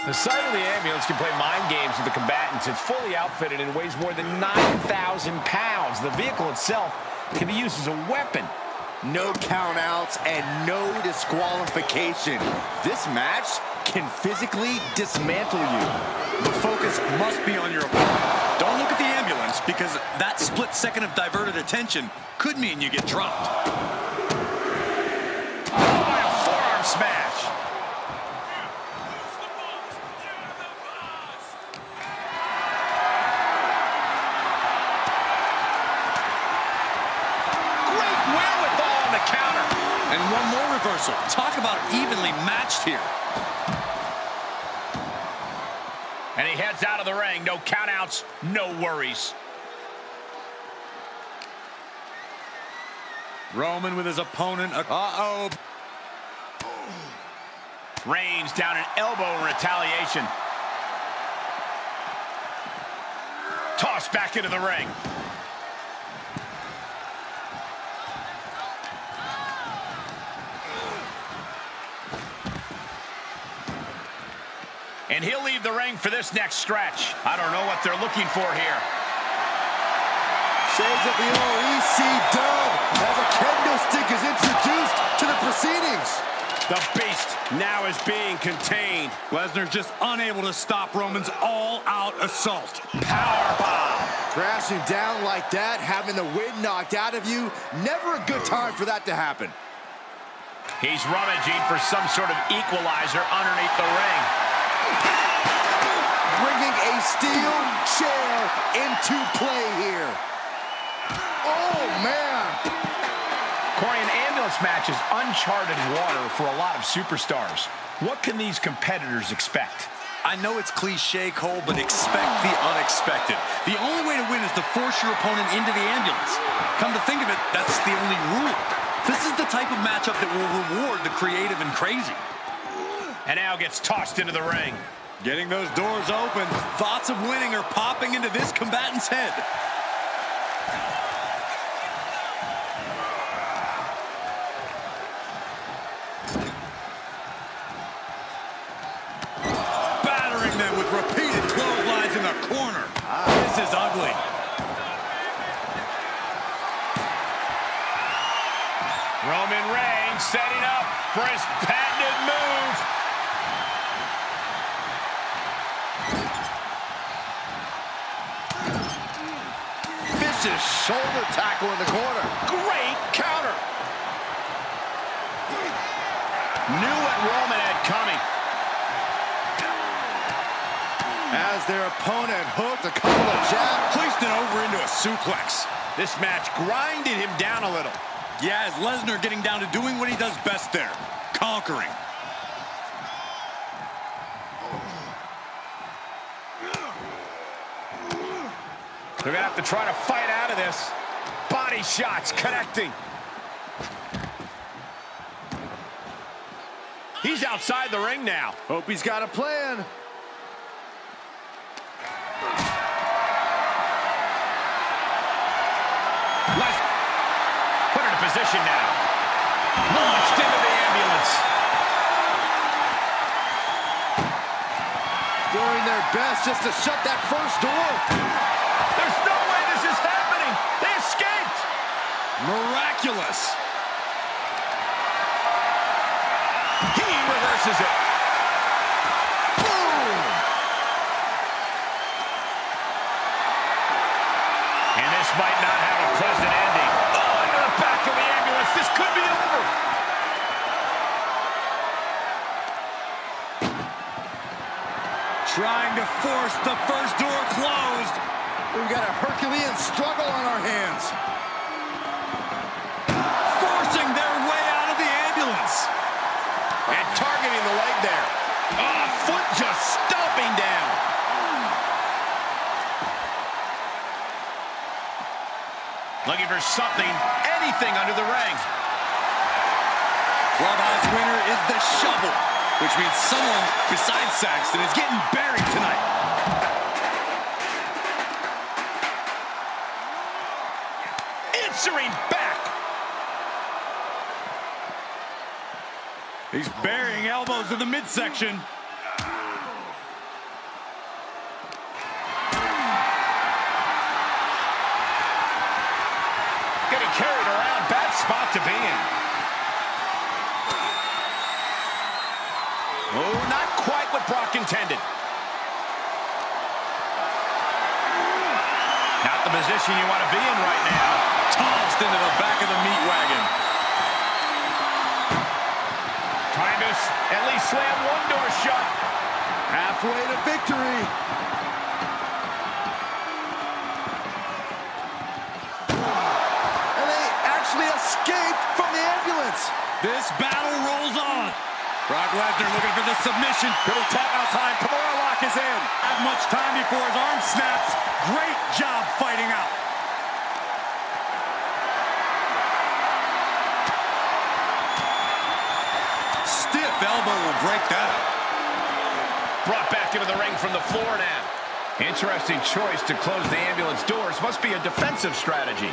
The sight of the ambulance can play mind games with the combatants. It's fully outfitted and weighs more than 9,000 pounds. The vehicle itself can be used as a weapon. No countouts and no disqualification. This match can physically dismantle you. The focus must be on your opponent. Don't look at the ambulance, because that split second of diverted attention could mean you get dropped. Oh, by a forearm smash. And one more reversal. Talk about evenly matched here. And he heads out of the ring. No countouts, no worries. Roman with his opponent. Uh-oh. Reigns down an elbow in retaliation. Tossed back into the ring. And he'll leave the ring for this next stretch. I don't know what they're looking for here. Shades of the old EC-Dub as a kendo stick is introduced to the proceedings. The Beast now is being contained. Lesnar just unable to stop Roman's all-out assault. Powerbomb. Crashing down like that, having the wind knocked out of you, never a good time for that to happen. He's rummaging for some sort of equalizer underneath the ring. Bringing a steel chair into play here. Oh, man. Corey, an ambulance match is uncharted water for a lot of superstars. What can these competitors expect? I know it's cliche, Cole, but expect the unexpected. The only way to win is to force your opponent into the ambulance. Come to think of it, that's the only rule. This is the type of matchup that will reward the creative and crazy. And now gets tossed into the ring. Getting those doors open, thoughts of winning are popping into this combatant's head. Battering them with repeated clotheslines in the corner. This is ugly. Roman Reigns setting up for his patented move. Vicious shoulder tackle in the corner. Great counter. Knew what Roman had coming. As their opponent hooked a couple of jabs. Placed it over into a suplex. This match grinded him down a little. Yeah, as Lesnar getting down to doing what he does best there, conquering. They're going to have to try to fight out of this. Body shots connecting. He's outside the ring now. Hope he's got a plan. Put her in position now. Launched into the ambulance. Doing their best just to shut that first door. There's no way this is happening. They escaped. Miraculous. He reverses it. Boom. And this might not have a pleasant ending. Oh, into the back of the ambulance. This could be over. Trying to force the first door closed. We've got a Herculean struggle on our hands. Forcing their way out of the ambulance. And targeting the leg there. Oh, foot just stomping down. Looking for something, anything under the ring. Clubhouse winner is the shovel, which means someone besides Saxton is getting buried tonight. Answering back. He's burying elbows in the midsection. to be in. Oh, not quite what Brock intended. Not the position you want to be in right now. Tossed into the back of the meat wagon. Trying to at least slam one door shut. Halfway to victory. And they actually escaped from the ambulance. This battle rolls on. Brock Lesnar looking for the submission. Good timeout time. Kimura lock is in. Not much time before his arm snaps. Great job fighting out. Stiff elbow will break that up. Brought back into the ring from the floor now. Interesting choice to close the ambulance doors. Must be a defensive strategy.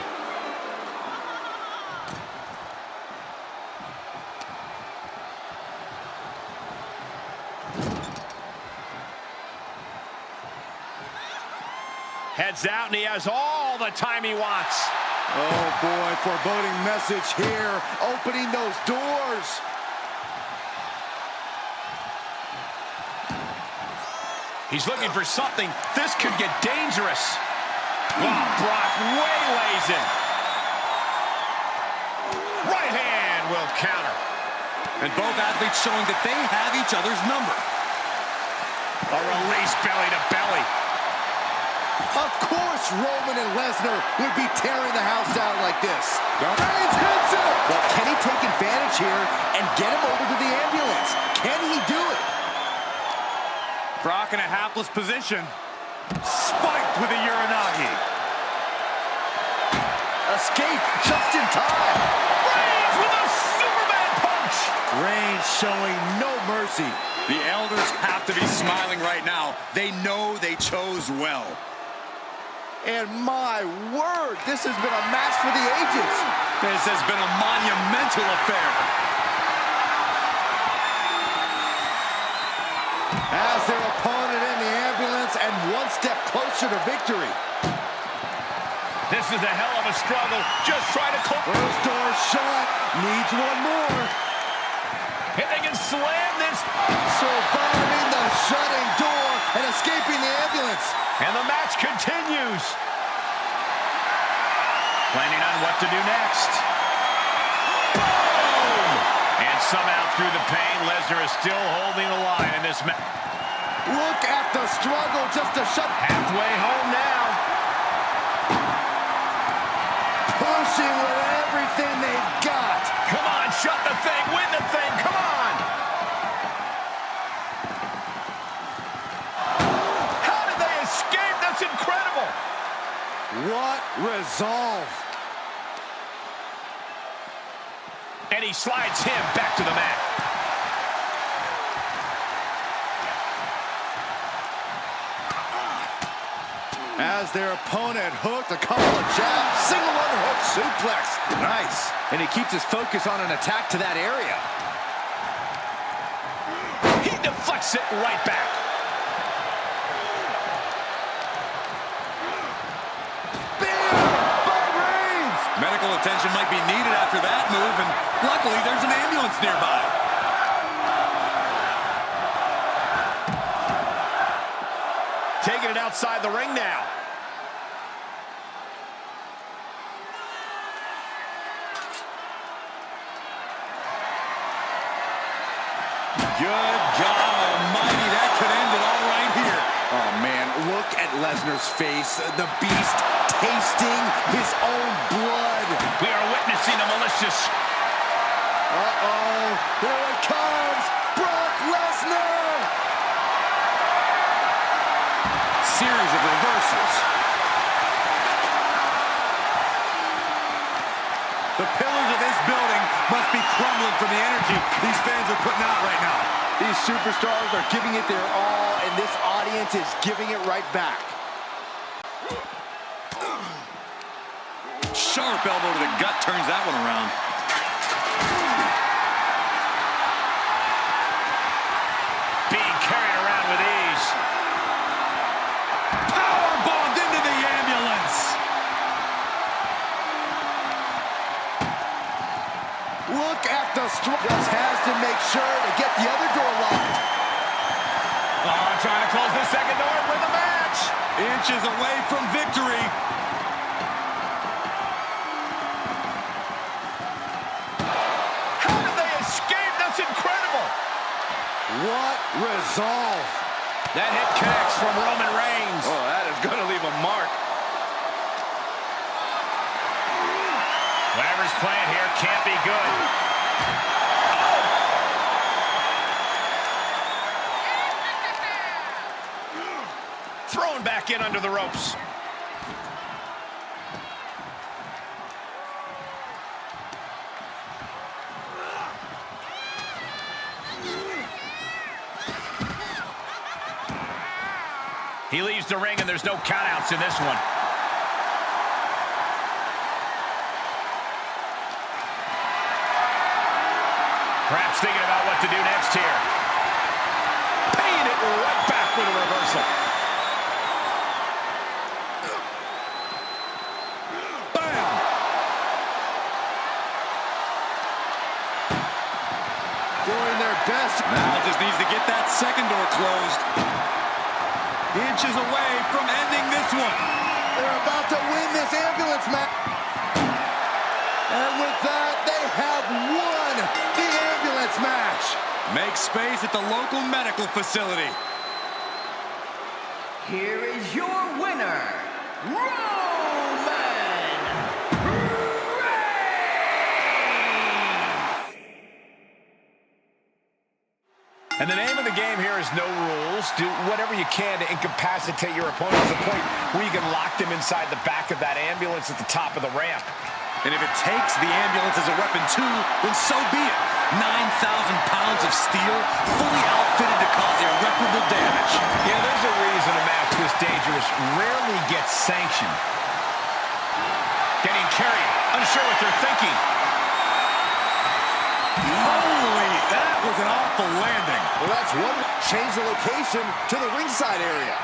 Heads out, and he has all the time he wants. Oh, boy, foreboding message here. Opening those doors. He's looking for something. This could get dangerous. Wow, Brock waylays him. Right hand will counter. And both athletes showing that they have each other's number. A release belly to belly. Of course Roman and Lesnar would be tearing the house down like this. Reigns hits him! But can he take advantage here and get him over to the ambulance? Can he do it? Brock in a hapless position. Spiked with a Uranagi. Escape just in time. Reigns with a Superman punch. Reigns showing no mercy. The elders have to be smiling right now. They know they chose well. And my word, this has been a match for the ages. This has been a monumental affair. As their opponent in the ambulance and one step closer to victory. This is a hell of a struggle. Just trying to close. First door shut. Needs one more. If they can slam this. Surviving the shutting door and escaping the ambulance. And the match continues. Planning on what to do next. Boom! And somehow through the pain, Lesnar is still holding the line in this match. Look at the struggle just to shut. Halfway home now. Pushing with everything they've got. Come on, shut the thing, win the thing, come on! How did they escape? That's incredible! What resolve. And he slides him back to the mat. As their opponent hooked a couple of jabs. Single underhook suplex. Nice. And he keeps his focus on an attack to that area. He deflects it right back. Bam! By Reigns! Medical attention might be needed after that move, and luckily there's an ambulance nearby. Taking it outside the ring now. Good God almighty, that could end it all right here. Oh, man, look at Lesnar's face. The beast tasting his own blood. We are witnessing a malicious... Uh-oh, here it comes. Brock Lesnar! Series of reversals. The pillars of this building must be crumbling from the energy these fans are putting out right now. These superstars are giving it their all, and this audience is giving it right back. Sharp elbow to the gut turns that one around. being carried around with ease. Powerbombed into the ambulance. Inches away from victory. How did they escape? That's incredible. What resolve. That hit connects from Roman Reigns. Oh, that is going to leave a mark. Whatever's playing here can't be good. Thrown back in under the ropes. He leaves the ring, and there's no countouts in this one. Perhaps thinking about what to do next here. Paying it right back with a reversal. Bam! Doing their best. Now just needs to get that second door closed. Inches away from ending this one. They're about to win this ambulance match. And with that, they have won the ambulance match. Make space at the local medical facility. Here is your winner, Roman Reigns! And the name of the game here is no rules. Do whatever you can to incapacitate your opponent to the point where you can lock them inside the back of that ambulance at the top of the ramp. And if it takes the ambulance as a weapon too, then so be it. 9,000 pounds of steel, fully outfitted to cause irreparable damage. Yeah, there's a reason a match this dangerous rarely gets sanctioned. Getting carried, unsure what they're thinking. Holy, that was an awful landing. Well, that's one. Change the location to the ringside area.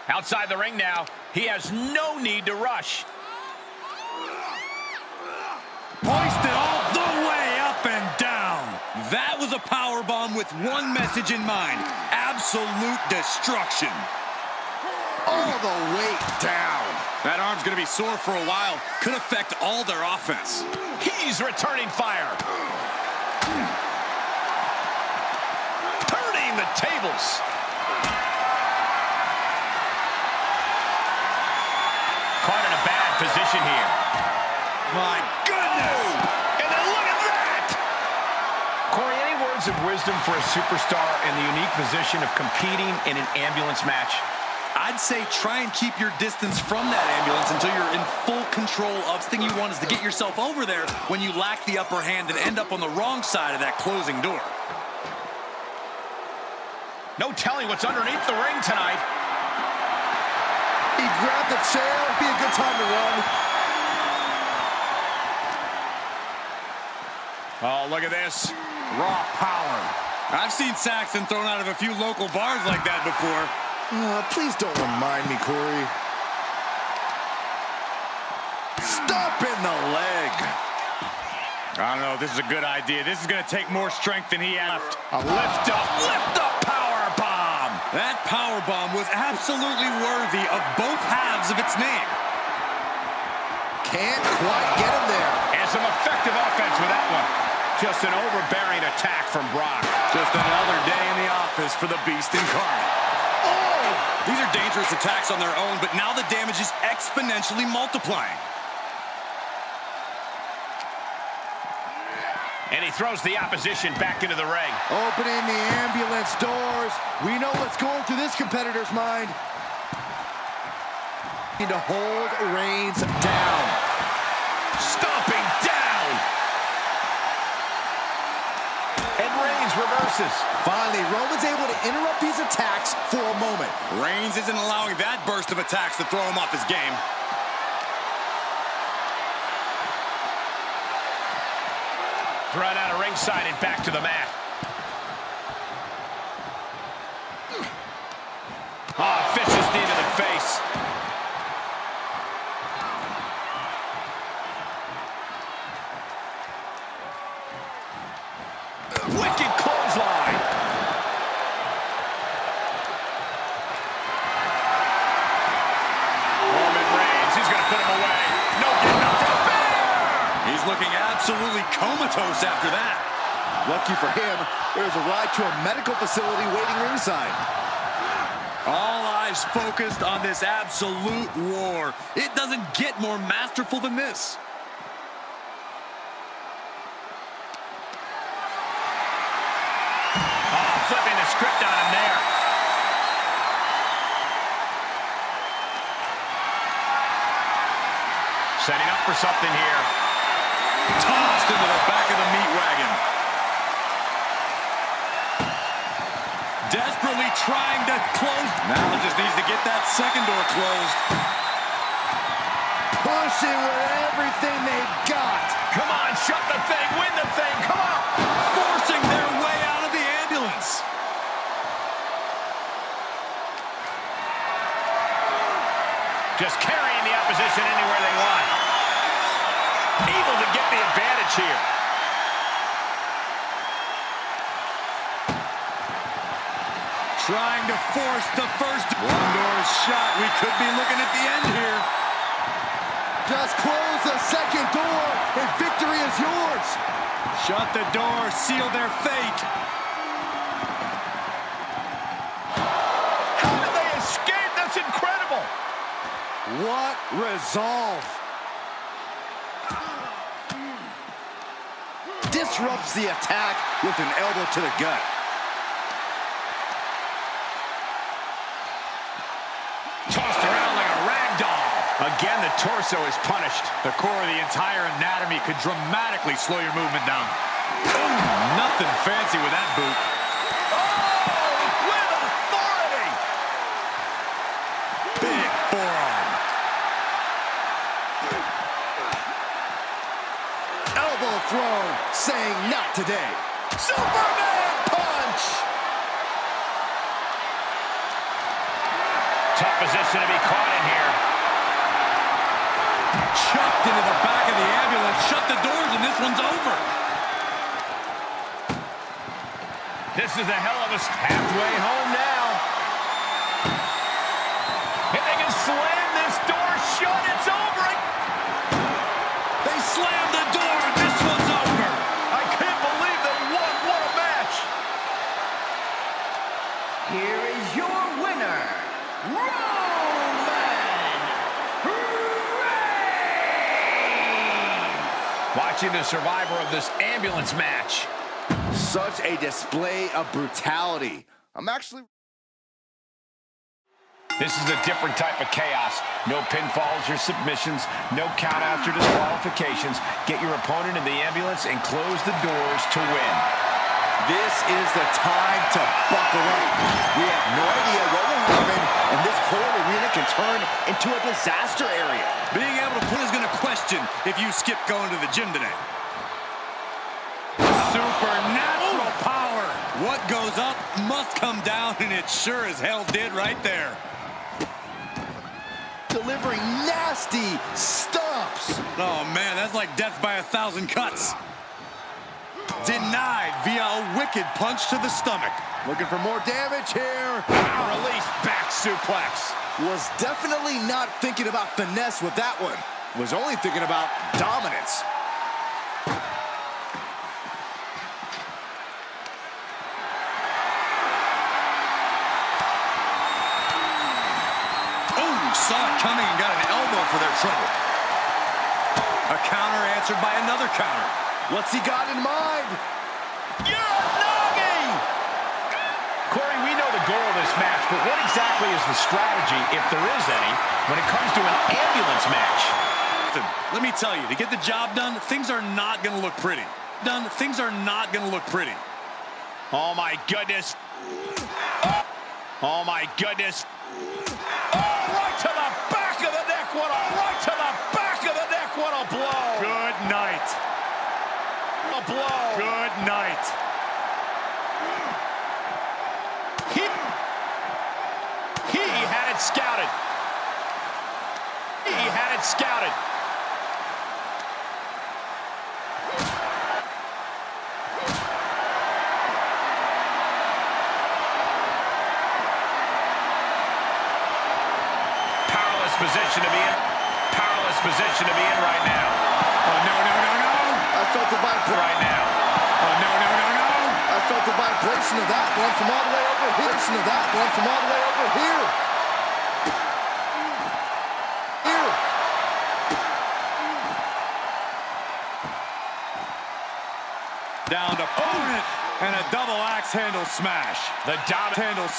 Outside the ring now, he has no need to rush. Hoisted all the way up and down. That was a powerbomb with one message in mind. Absolute destruction. All the way down. That arm's going to be sore for a while. Could affect all their offense. He's returning fire. Turning the tables. Caught in a bad position here. My goodness! And then look at that! Corey, any words of wisdom for a superstar in the unique position of competing in an ambulance match? I'd say try and keep your distance from that ambulance until you're in full control of. The thing you want is to get yourself over there when you lack the upper hand and end up on the wrong side of that closing door. No telling what's underneath the ring tonight. He grabbed the chair. Be a good time to run. Oh, look at this. Raw power. I've seen Saxton thrown out of a few local bars like that before. Please don't remind me, Corey. Stop in the leg. I don't know if this is a good idea. This is going to take more strength than he had left. A lift up power bomb. That power bomb was absolutely worthy of both halves of its name. Can't quite get him there. And some effective offense with that one. Just an overbearing attack from Brock. Just another day in the office for the Beast incarnate. Oh! These are dangerous attacks on their own, but now the damage is exponentially multiplying. And he throws the opposition back into the ring. Opening the ambulance doors. We know what's going through this competitor's mind. Need to hold Reigns down. Stomping down. And Reigns reverses. Finally, Roman's able to interrupt these attacks for a moment. Reigns isn't allowing that burst of attacks to throw him off his game. Thrown out of ringside and back to the mat. Oh, vicious knee to the face. Wicked clothesline. absolutely comatose after that. Lucky for him, there's a ride to a medical facility waiting ringside. All eyes focused on this absolute war. It doesn't get more masterful than this. Oh, flipping the script on him there. Setting up for something here. Tossed into the back of the meat wagon. Desperately trying to close. Now just needs to get that second door closed. Pushing with everything they've got. Come on, shut the thing, win the thing, come on! Forcing their way out of the ambulance. Just carrying the opposition anywhere they want. Able to get the advantage here. Trying to force the first. One door shot. We could be looking at the end here. Just close the second door and victory is yours. Shut the door, seal their fate. How did they escape? That's incredible. What resolve. Disrupts the attack with an elbow to the gut. Tossed around like a rag doll. Again, the torso is punished. The core of the entire anatomy could dramatically slow your movement down. Ooh, nothing fancy with that boot. Oh, with authority! Big forearm. Elbow thrown, saying not today. Superman punch! Tough position to be caught in here. Chucked into the back of the ambulance. Shut the doors and this one's over. This is a hell of a halfway home now. If they can slam this door shut, it's over. They slammed the door and this one's over. I can't believe they won. What a match. Here is your winner, Roman Reigns! Watching the survivor of this ambulance match. Such a display of brutality. This is a different type of chaos. No pinfalls or submissions, no countouts or disqualifications. Get your opponent in the ambulance and close the doors to win. This is the time to buckle up. We have no idea what will happen, and this whole arena can turn into a disaster area. Being able to play is going to question if you skip going to the gym today. Supernatural power. What goes up must come down, and it sure as hell did right there. Delivering nasty stomps. Oh, man, that's like death by 1,000 cuts. Denied via a wicked punch to the stomach. Looking for more damage here. Release back suplex. Was definitely not thinking about finesse with that one. Was only thinking about dominance. Saw it coming and got an elbow for their trouble. A counter answered by another counter. What's he got in mind? Uranagi! Corey, we know the goal of this match, but what exactly is the strategy, if there is any, when it comes to an ambulance match? Let me tell you, to get the job done, things are not going to look pretty. Things are not going to look pretty. Oh, my goodness. Oh, my goodness. Oh, right to the back of the neck. Right to the back of the neck. What a blow. Good night. A blow. Good night. He had it scouted. He had it scouted. Position to be in. Powerless position to be in right now. Oh, no, no, no, no. A felt the vibration right now. Oh, no, no, no, no. I felt the vibration of that one from all the way over here. Of that one from all the way over here. Here. Down to opponent and a double axe handle smash. The dominant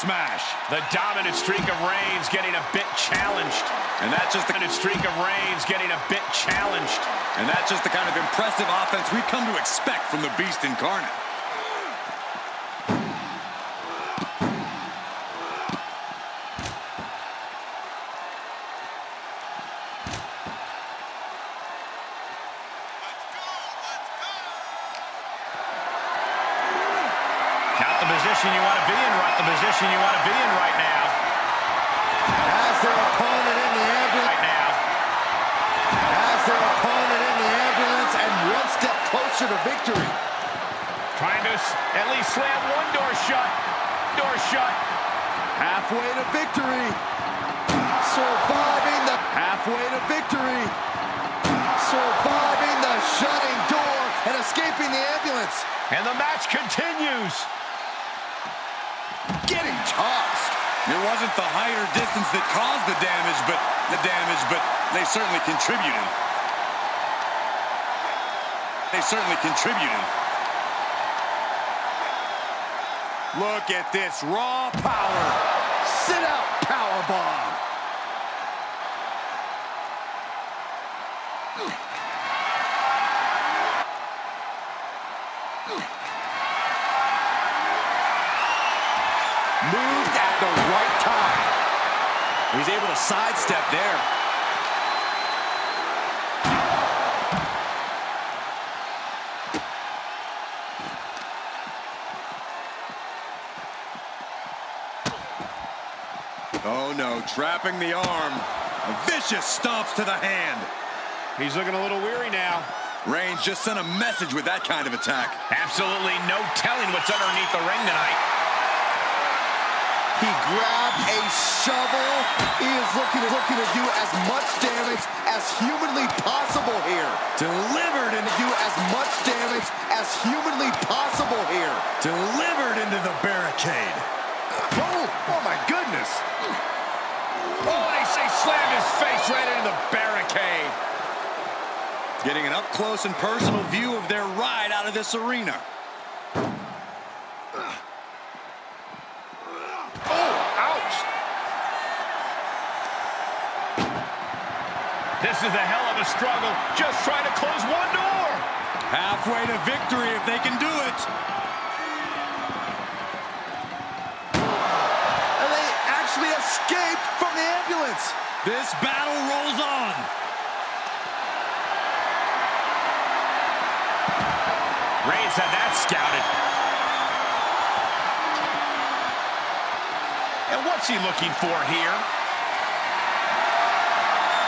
streak of Reigns getting a bit challenged. And that's just the dominant streak of Reigns getting a bit challenged. And that's just the kind of impressive offense we've come to expect from the Beast Incarnate. Count the position you want to be in, right? The position you want to be in right now. As their opponent in the ambulance. Right now. As their opponent in the ambulance and one step closer to victory. Trying to at least slam one door shut. Door shut. Halfway to victory. Surviving the halfway to victory. Surviving the shutting door and escaping the ambulance. And the match continues. Getting tossed. It wasn't the height or distance that caused the damage, but they certainly contributed. Look at this raw power. Sit out powerbomb. Moved at the right time. He's able to sidestep there. Oh no, trapping the arm. A vicious stomps to the hand. He's looking a little weary now. Reigns just sent a message with that kind of attack. Absolutely no telling what's underneath the ring tonight. He grabbed a shovel. He is looking to do as much damage as humanly possible here. Delivered and do as much damage as humanly possible here. Delivered into the barricade. Oh my goodness. Oh, they slammed his face right into the barricade. Getting an up-close and personal view of their ride out of this arena. This is a hell of a struggle, just trying to close one door. Halfway to victory if they can do it. And they actually escaped from the ambulance. This battle rolls on. Reigns had that scouted. And what's he looking for here?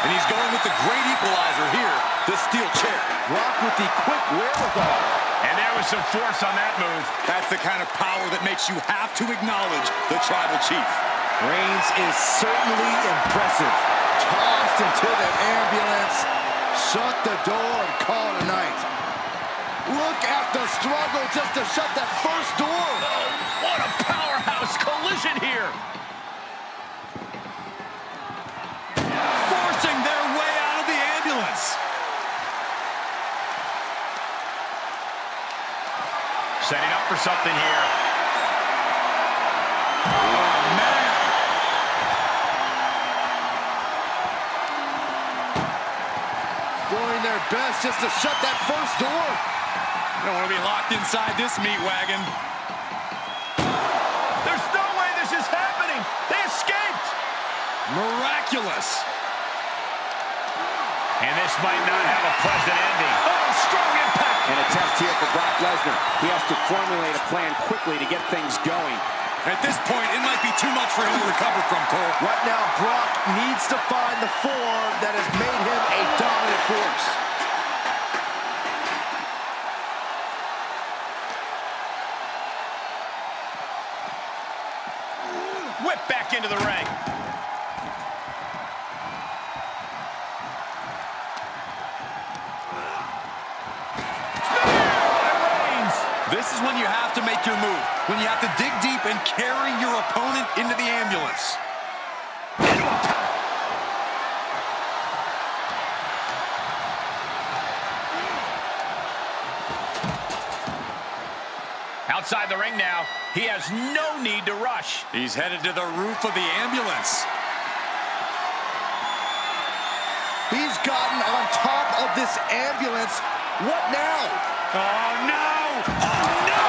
And he's going with the great equalizer here, the steel chair. Rock with the quick wherewithal. And there was some force on that move. That's the kind of power that makes you have to acknowledge the Tribal Chief. Reigns is certainly impressive. Tossed into the ambulance. Shut the door and call it a night. Look at the struggle just to shut that first door. Oh, what a powerhouse collision here. Forcing their way out of the ambulance. Setting up for something here. Oh, man. Doing their best just to shut that first door. You don't want to be locked inside this meat wagon. There's no way this is happening. They escaped. Miraculous. And this might not have a pleasant ending. Oh, strong impact. And a test here for Brock Lesnar. He has to formulate a plan quickly to get things going. At this point, it might be too much for him to recover from, Cole. Right now, Brock needs to find the form that has made him a dominant force. Whip back into the ring. This is when you have to make your move. When you have to dig deep and carry your opponent into the ambulance. Outside the ring now. He has no need to rush. He's headed to the roof of the ambulance. He's gotten on top of this ambulance. What now? Oh, no! Oh, no!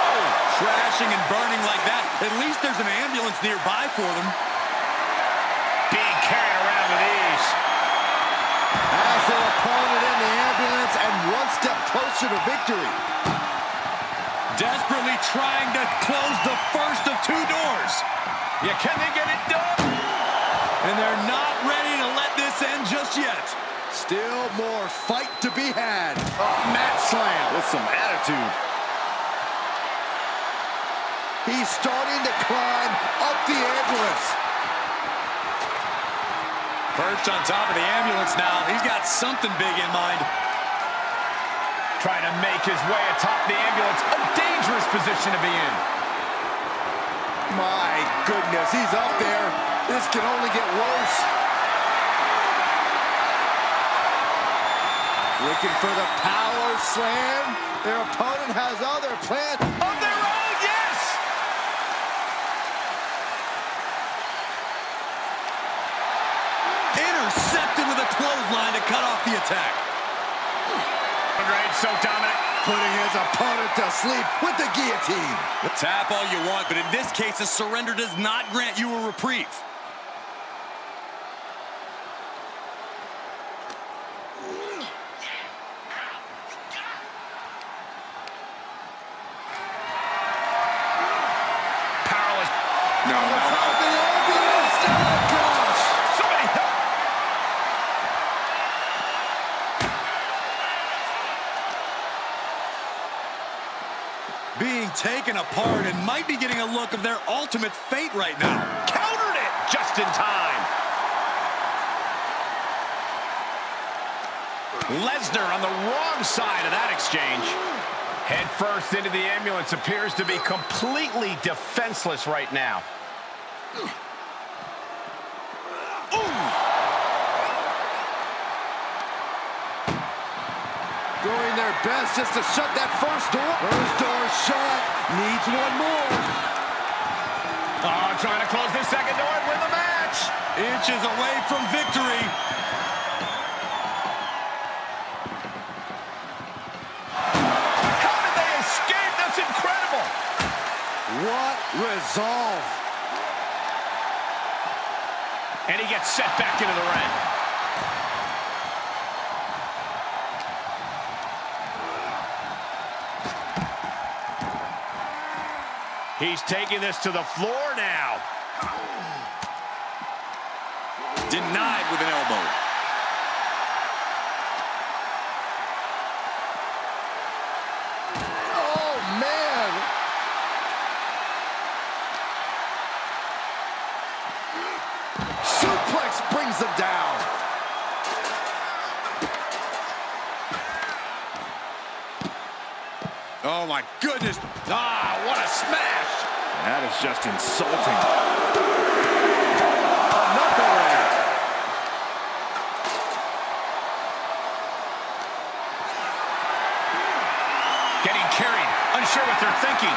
Crashing and burning like that. At least there's an ambulance nearby for them. Being carried around with ease. As their opponent in the ambulance and one step closer to victory. Desperately trying to close the first of two doors. Yeah, can they get it done? And they're not ready to let this end just yet. Still more fight to be had. Mat slam with some attitude. He's starting to climb up the ambulance. Perched on top of the ambulance now. He's got something big in mind. Trying to make his way atop the ambulance. A dangerous position to be in. My goodness, he's up there. This can only get worse. Looking for the power slam. Their opponent has other plans of their own, yes! Intercepted with a clothesline to cut off the attack. So dominant. Putting his opponent to sleep with the guillotine. Tap all you want, but in this case, a surrender does not grant you a reprieve. Powerless. No. Somebody help. Being taken apart and might be getting a look of their ultimate fate right now. Countered it just in time. Lesnar on the wrong side of that exchange. Head first into the ambulance, appears to be completely defenseless right now. Doing their best just to shut that first door. First door shut. Needs one more. Oh, trying to close this second door and win the match. Inches away from victory. How did they escape? That's incredible. What resolve. And he gets set back into the ring. He's taking this to the floor now. Denied with an elbow. Oh, man. Suplex brings them down. Oh, my goodness. Ah, what a smash. That is just insulting. Another one. Getting carried, unsure what they're thinking.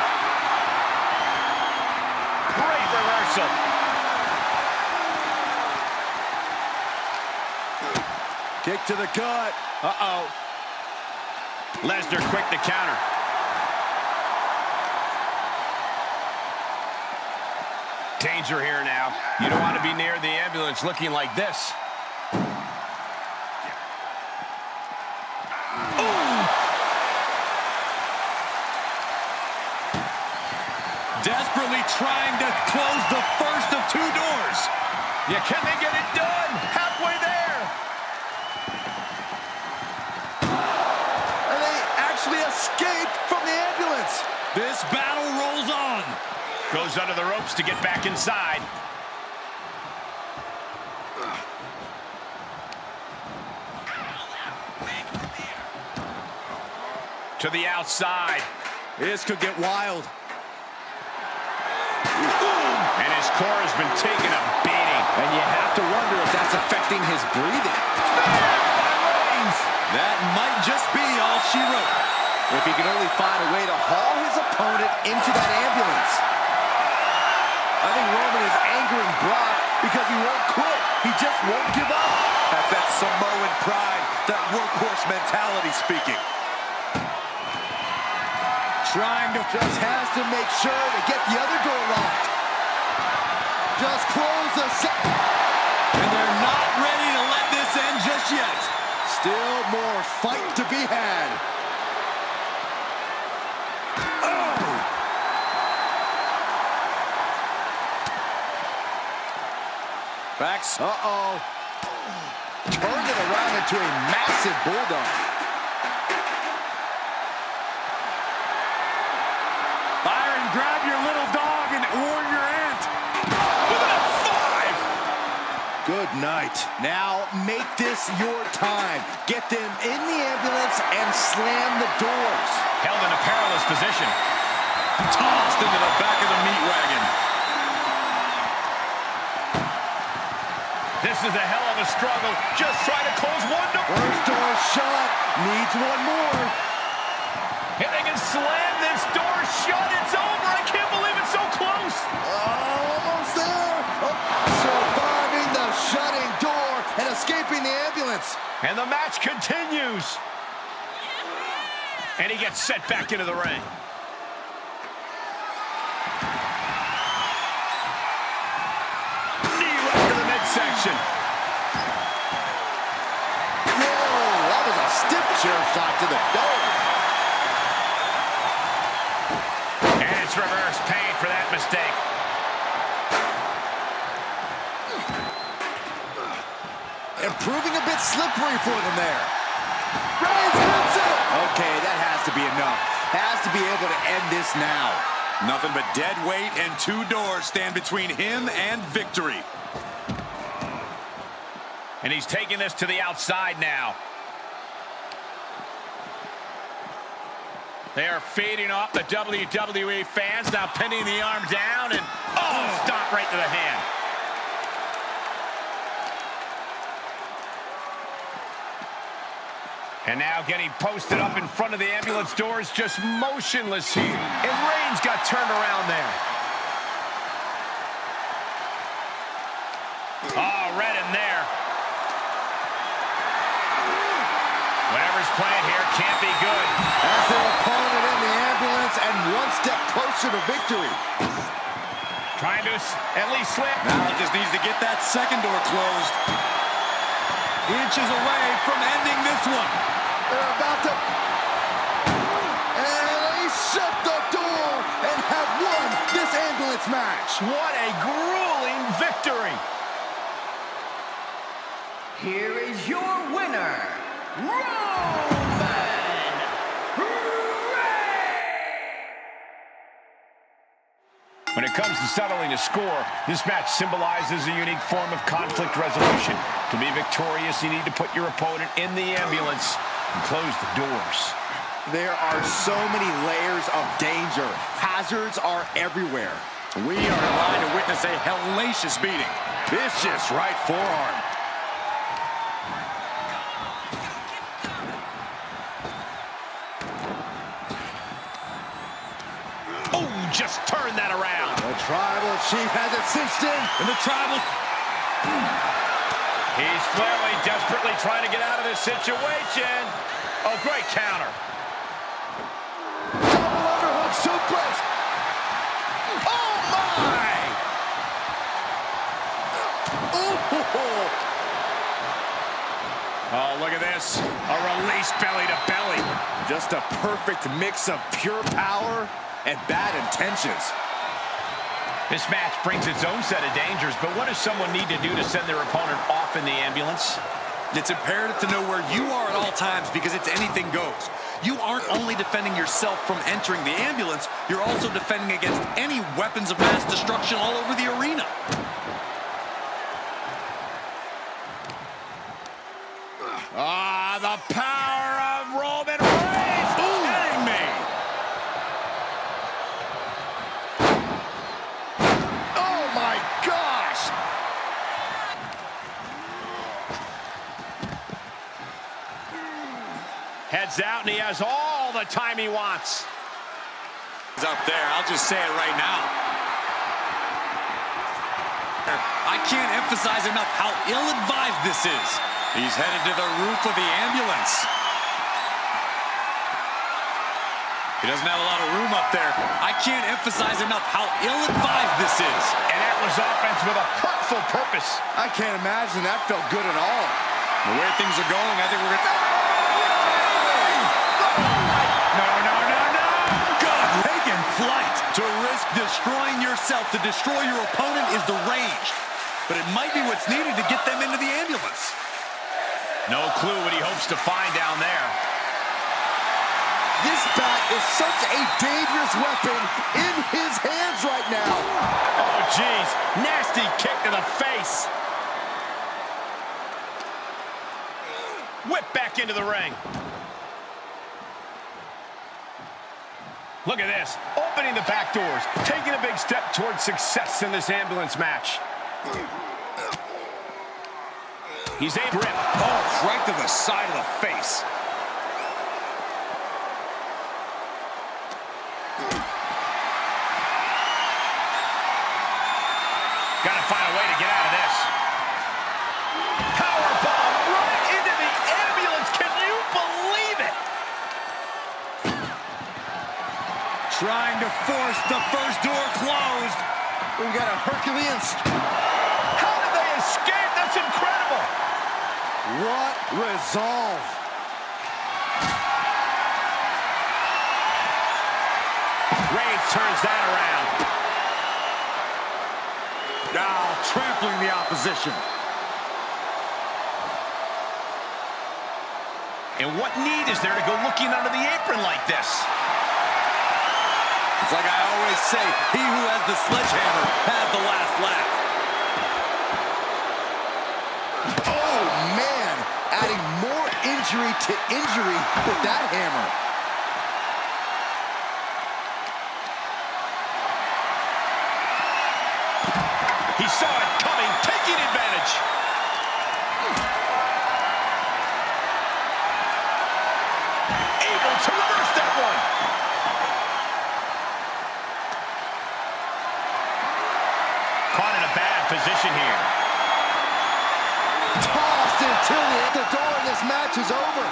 Great reversal. Kick to the gut. Uh-oh. Lesnar quick to counter. Danger here now. You don't want to be near the ambulance looking like this. Desperately trying to close the first of two doors. Yeah, can they get it done? Halfway there. And they actually escaped from the ambulance. This battle rolls on. Goes under the ropes to get back inside. To the outside. This could get wild. And his core has been taking a beating. And you have to wonder if that's affecting his breathing. That might just be all she wrote. If he can only find a way to haul his opponent into that ambulance. I think Roman is angering Brock because he won't quit. He just won't give up. That's that Samoan pride, that workhorse mentality speaking. Trying to just has to make sure to get the other door locked. Just close the set. And they're not ready to let this end just yet. Still more fight to be had. Oh! Backs. Uh-oh. Turned it around into a massive bulldog. Byron, grab your little dog and warrior ant. With a 5. Good night. Now make this your time. Get them in the ambulance and slam the doors. Held in a perilous position. Tossed into the back of the meat wagon. This is a hell of a struggle. Just try to close one door. First door shut. Needs one more. If they can slam this door shut, it's over. I can't believe it's so close. Almost there. Surviving the shutting door and escaping the ambulance. And the match continues. And he gets set back into the ring. Knee right to the midsection. Whoa, that was a stiff chair shot to the dome. And it's reverse pain for that mistake. And proving a bit slippery for them there. Reigns hits it. Okay, that has to be enough. Has to be able to end this now. Nothing but dead weight and 2 doors stand between him and victory. And he's taking this to the outside now. They are feeding off the WWE fans, now pinning the arm down, and stomp right to the hand. And now getting posted up in front of the ambulance doors, just motionless here. And Reigns got turned around there. Oh, red in there. Whatever's playing here can't be good. As their opponent in the ambulance and one step closer to victory. Trying to at least slip. Now he just needs to get that second door closed. Inches away from ending this one. They're about to... And they shut the door and have won this ambulance match. What a grueling victory. Here is your winner, Roman Reigns! When it comes to settling a score, this match symbolizes a unique form of conflict resolution. To be victorious, you need to put your opponent in the ambulance and close the doors. There are so many layers of danger. Hazards are everywhere. We are in line to witness a hellacious beating. Vicious right forearm. Oh, just turn that around. The tribal chief has it cinched in. And the tribal... He's flailing, desperately trying to get out of this situation. Oh, great counter. Double underhook suplex. Oh, my! Ooh. Oh, look at this. A release belly to belly. Just a perfect mix of pure power and bad intentions. This match brings its own set of dangers, but what does someone need to do to send their opponent off in the ambulance? It's imperative to know where you are at all times because it's anything goes. You aren't only defending yourself from entering the ambulance, you're also defending against any weapons of mass destruction all over the arena. Ah, the power of Roman Reigns. Kidding me. has all the time he wants. He's up there. I'll just say it right now. I can't emphasize enough how ill-advised this is. He's headed to the roof of the ambulance. He doesn't have a lot of room up there. I can't emphasize enough how ill-advised this is. And that was offense with a hurtful purpose. I can't imagine that felt good at all. The way things are going, I think we're going to... No. Good. Taking flight. To risk destroying yourself, to destroy your opponent is deranged. But it might be what's needed to get them into the ambulance. No clue what he hopes to find down there. This bat is such a dangerous weapon in his hands right now. Oh, geez. Nasty kick to the face. Whip back into the ring. Look at this. Opening the back doors. Taking a big step towards success in this ambulance match. He's a grip. Oh, right to the side of the face. Gotta find a way to get out of this. Powerbomb right into the ambulance. Can you believe it? Trying to force the first door closed. We've got a Herculean. How did they escape? That's incredible. What resolve. Reigns turns that around. Now trampling the opposition. And what need is there to go looking under the apron like this? It's like I always say, he who has the sledgehammer has the last laugh. Oh, man. Adding more injury to injury with that hammer. He saw it coming, taking advantage. Able to reverse that one. Caught in a bad position here. Tossed until the door of this match is over.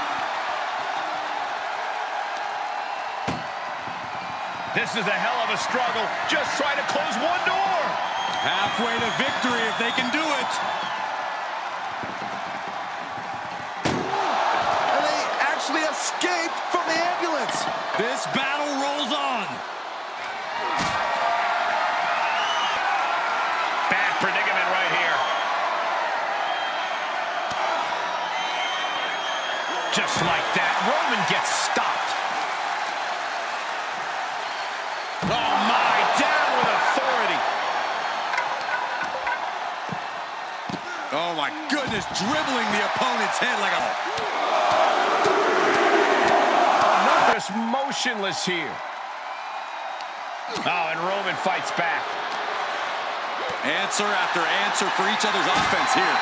This is a hell of a struggle. Just trying to close one door. Halfway to victory if they can do it. And they actually escaped from the ambulance. This battle rolls on. Bad predicament right here. Just like that, Roman gets stopped. Oh my, down with authority. Oh my goodness, dribbling the opponent's head like a... Just motionless here. Oh, and Roman fights back. Answer after answer for each other's offense here.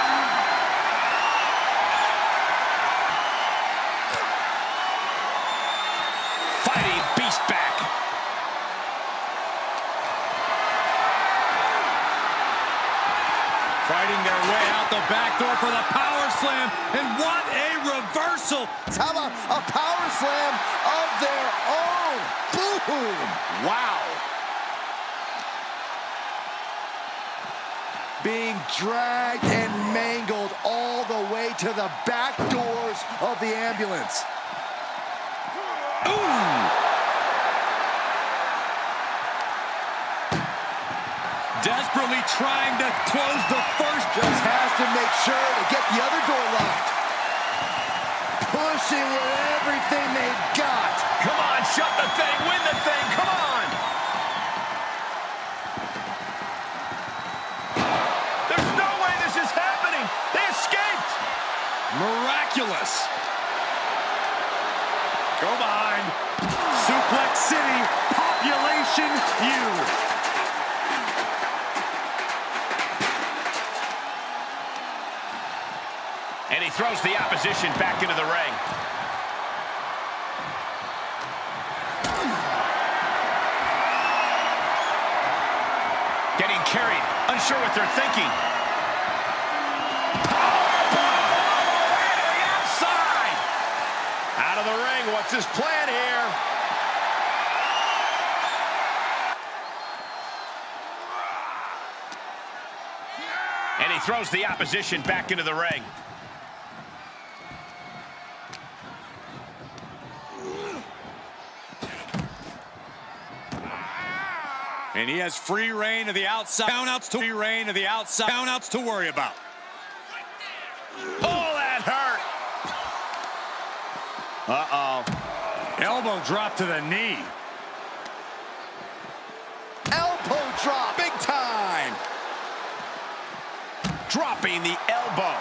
Fighting beast back. Fighting their way out the back door for the power slam. And what a reversal. How about a power slam of their own? Boom! Wow. Being dragged and mangled all the way to the back doors of the ambulance. Desperately trying to close the first. Just has to make sure to get the other door locked. Pushing with everything they've got. Come on, shut the thing, win the thing, come on! There's no way this is happening! They escaped! Miraculous. Go behind. Suplex City, Population U. And he throws the opposition back into the ring. Getting carried, unsure what they're thinking. Outside! Out of the ring, what's his plan here? And he throws the opposition back into the ring. And he has free reign of the outside. Countouts to free reign of the outside. Countouts to worry about. Oh, that hurt. Uh-oh. Elbow drop to the knee. Elbow drop. Big time. Dropping the elbow.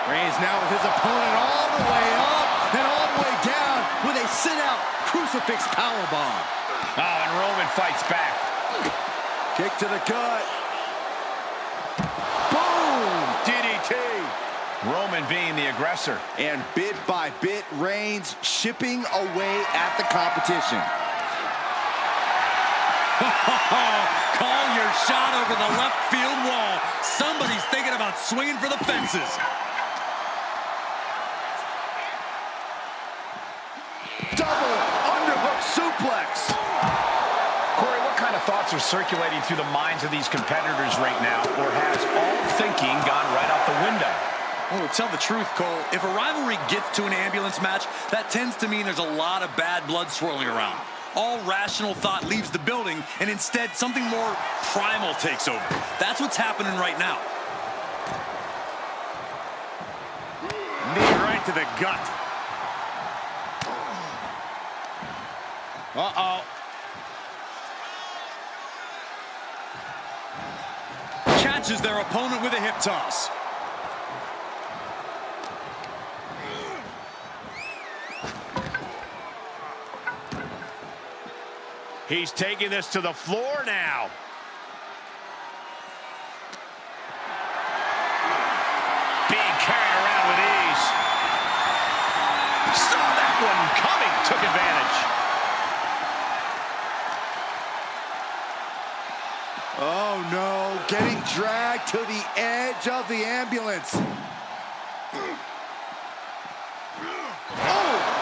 Reigns now with his opponent all the way up and all the way down with a sit-out crucifix powerbomb. Oh, and Roman fights back. Kick to the gut. Boom! DDT. Roman being the aggressor. And bit by bit, Reigns chipping away at the competition. Call your shot over the left field wall. Somebody's thinking about swinging for the fences. Double underhook suplex. Corey, what kind of thoughts are circulating through the minds of these competitors right now, or has all thinking gone right out the window? Oh, tell the truth, Cole. If a rivalry gets to an ambulance match, that tends to mean there's a lot of bad blood swirling around. All rational thought leaves the building, and instead something more primal takes over. That's what's happening right now. Knee right to the gut. Uh-oh. Catches their opponent with a hip toss. He's taking this to the floor now. Being carried around with ease. Saw that one coming, took advantage. Oh no, getting dragged to the edge of the ambulance. Oh!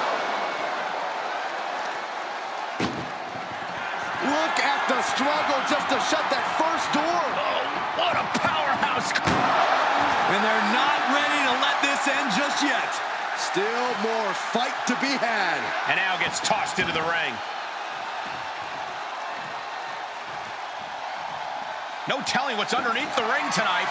Look at the struggle just to shut that first door. Oh, what a powerhouse. And they're not ready to let this end just yet. Still more fight to be had. And now gets tossed into the ring. No telling what's underneath the ring tonight.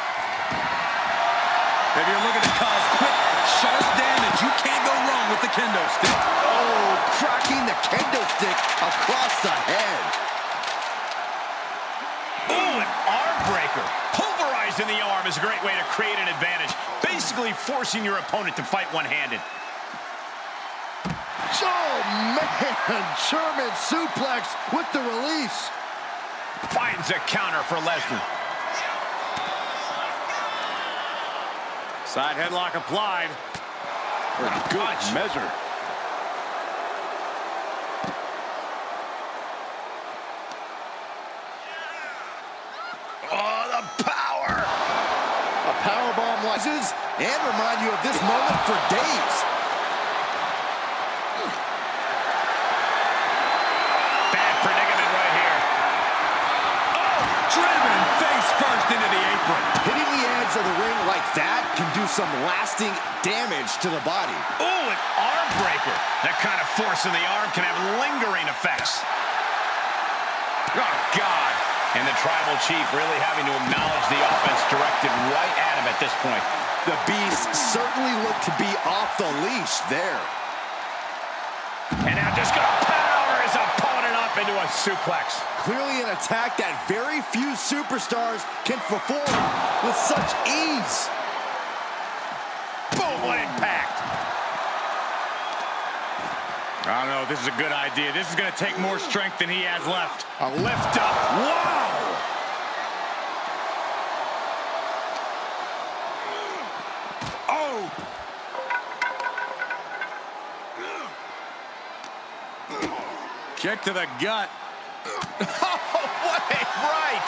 If you're looking to cause quick, sharp damage, you can't go wrong with the kendo stick. Oh, cracking the kendo stick across the head. Ooh, an arm breaker. Pulverizing the arm is a great way to create an advantage. Basically forcing your opponent to fight one-handed. Oh, man. German suplex with the release. Finds a counter for Lesnar. Side headlock applied. For a good measure. Oh, the power! A powerbomb rises and remind you of this moment for days. Bad predicament right here. Oh, driven face first into the apron. Hitting the edge of the ring like that can do some lasting damage to the body. Ooh, an arm breaker. That kind of force in the arm can have lingering effects. Oh, God. And the Tribal Chief really having to acknowledge the offense directed right at him at this point. The Beast certainly looked to be off the leash there. And now just going to power his opponent up into a suplex. Clearly an attack that very few superstars can perform with such ease. Boom, what impact. I don't know if this is a good idea. This is going to take more strength than he has left. A lift up. Wow. two. Kick to the gut. What a right!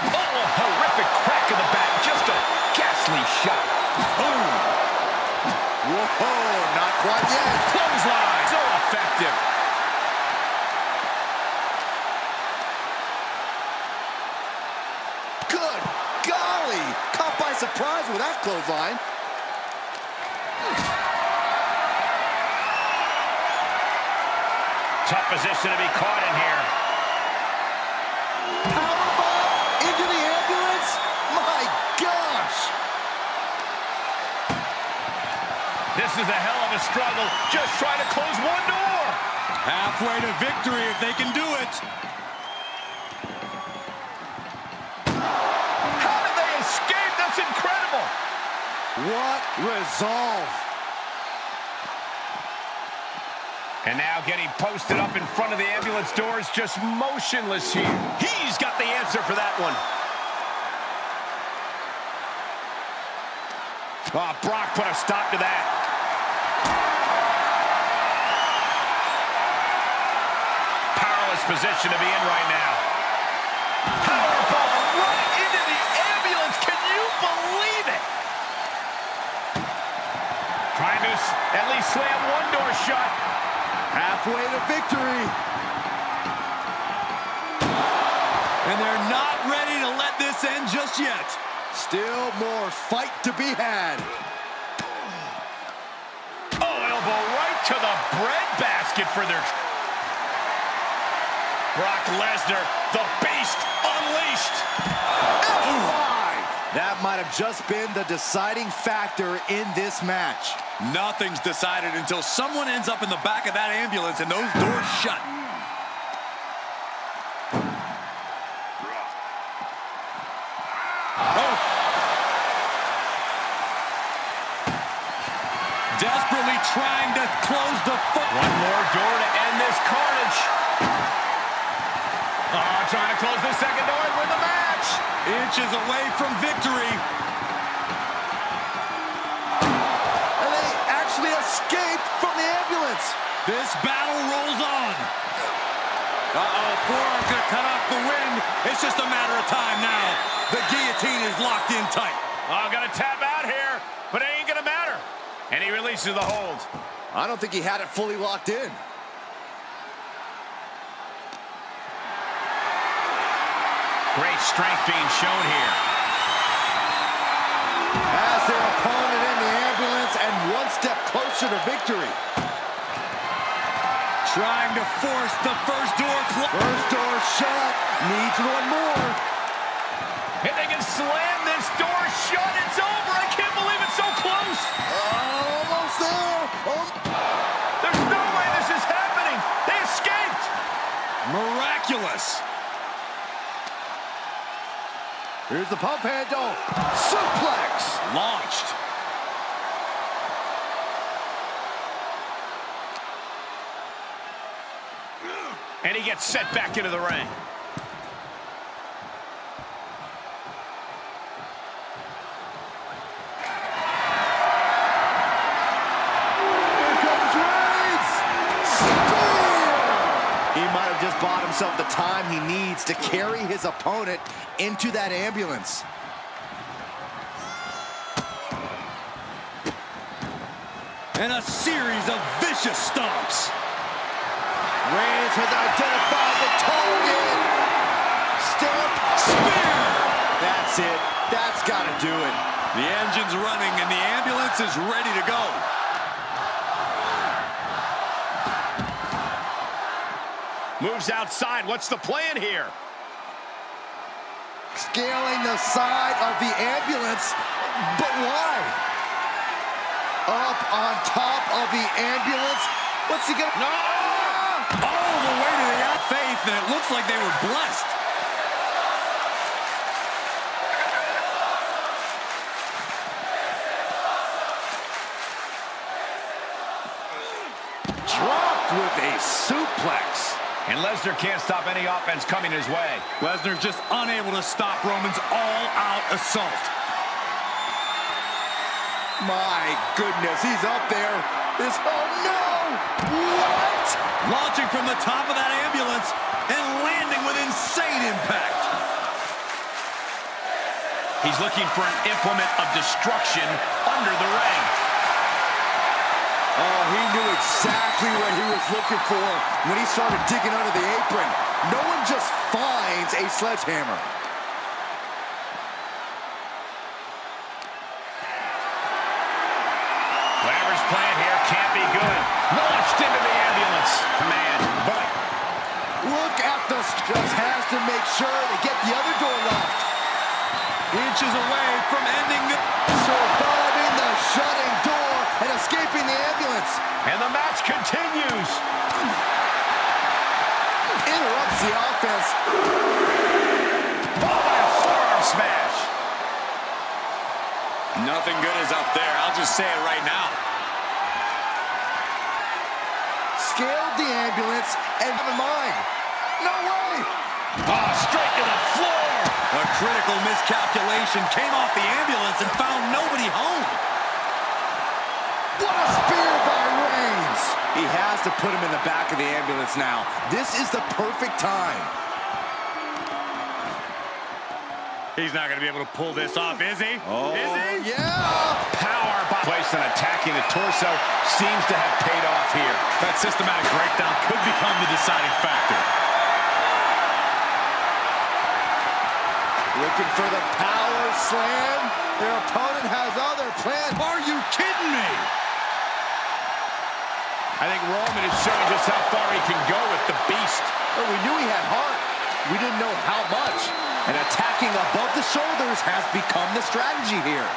Oh, a horrific crack of the bat. Just a ghastly shot. Boom! Whoa, not quite yet. Clothesline. So effective. Good golly. Caught by surprise with that clothesline. Tough position to be caught in here. Powerbomb into the ambulance. My gosh. This is a hell of a struggle. Just trying to close one door. Halfway to victory if they can do it. How did they escape? That's incredible. What resolve. And now getting posted up in front of the ambulance doors, just motionless here. He's got the answer for that one. Oh, Brock put a stop to that. Powerless position to be in right now. Powerbomb right into the ambulance. Can you believe it? Trying to at least slam one door shut. Halfway to victory. And they're not ready to let this end just yet. Still more fight to be had. Oh, elbow right to the breadbasket for their... Brock Lesnar, the beast unleashed. F5. That might have just been the deciding factor in this match. Nothing's decided until someone ends up in the back of that ambulance and those doors shut. Oh. Desperately trying to close the foot. One more door to end this carnage. Oh, trying to close the second door and win the match. Inches away from victory. And they actually escaped from the ambulance. This battle rolls on. Uh-oh, forearm's gonna cut off the wind. It's just a matter of time now. The guillotine is locked in tight. Oh, gonna tap out here, but it ain't gonna matter. And he releases the hold. I don't think he had it fully locked in. Great strength being shown here. As their opponent in the ambulance and one step closer to victory. Trying to force the first door closed. First door shut. Needs one more. If they can slam this door shut, it's over. I can't believe it's so close. Almost there. Oh. There's no way this is happening. They escaped. Miraculous. Here's the pump handle. Suplex. Launched. And he gets set back into the ring. Here comes Reigns. Spear. He might have just bought himself the time he needs to carry his opponent into that ambulance. And a series of vicious stomps. Reigns has identified the target. Step. Spear. That's it. That's got to do it. The engine's running and the ambulance is ready to go. Moves outside. What's the plan here? Scaling the side of the ambulance. But why? Up on top of the ambulance. What's he gonna... No! All the way to the faith, and it looks like they were blessed. Dropped with a suplex. And Lesnar can't stop any offense coming his way. Lesnar just unable to stop Roman's all-out assault. My goodness, he's up there. Oh no! What? Launching from the top of that ambulance and landing with insane impact. He's looking for an implement of destruction under the ring. Oh, he knew exactly what he was looking for when he started digging under the apron. No one just finds a sledgehammer. Whatever's playing here can't be good. Launched into the ambulance. Man, but Look at the just has to make sure to get the other door locked. Inches away from ending the... Surviving the shutting door and escaping the ambulance. and the match continues. Interrupts the offense. Oh, and a forearm smash. Nothing good is up there. I'll just say it right now. Scaled the ambulance and have in mind. No way! Oh, straight to the floor. A critical miscalculation came off the ambulance and found nobody home. What a spear by Reigns! He has to put him in the back of the ambulance now. This is the perfect time. He's not going to be able to pull this off, is he? Oh, Is he? yeah! Power by placed on attacking the torso seems to have paid off here. That systematic breakdown could become the deciding factor. Looking for the power slam. Their opponent has other plans. Are you kidding me? I think Roman is showing just how far he can go with the beast. Well, we knew he had heart. We didn't know how much. And attacking above the shoulders has become the strategy here.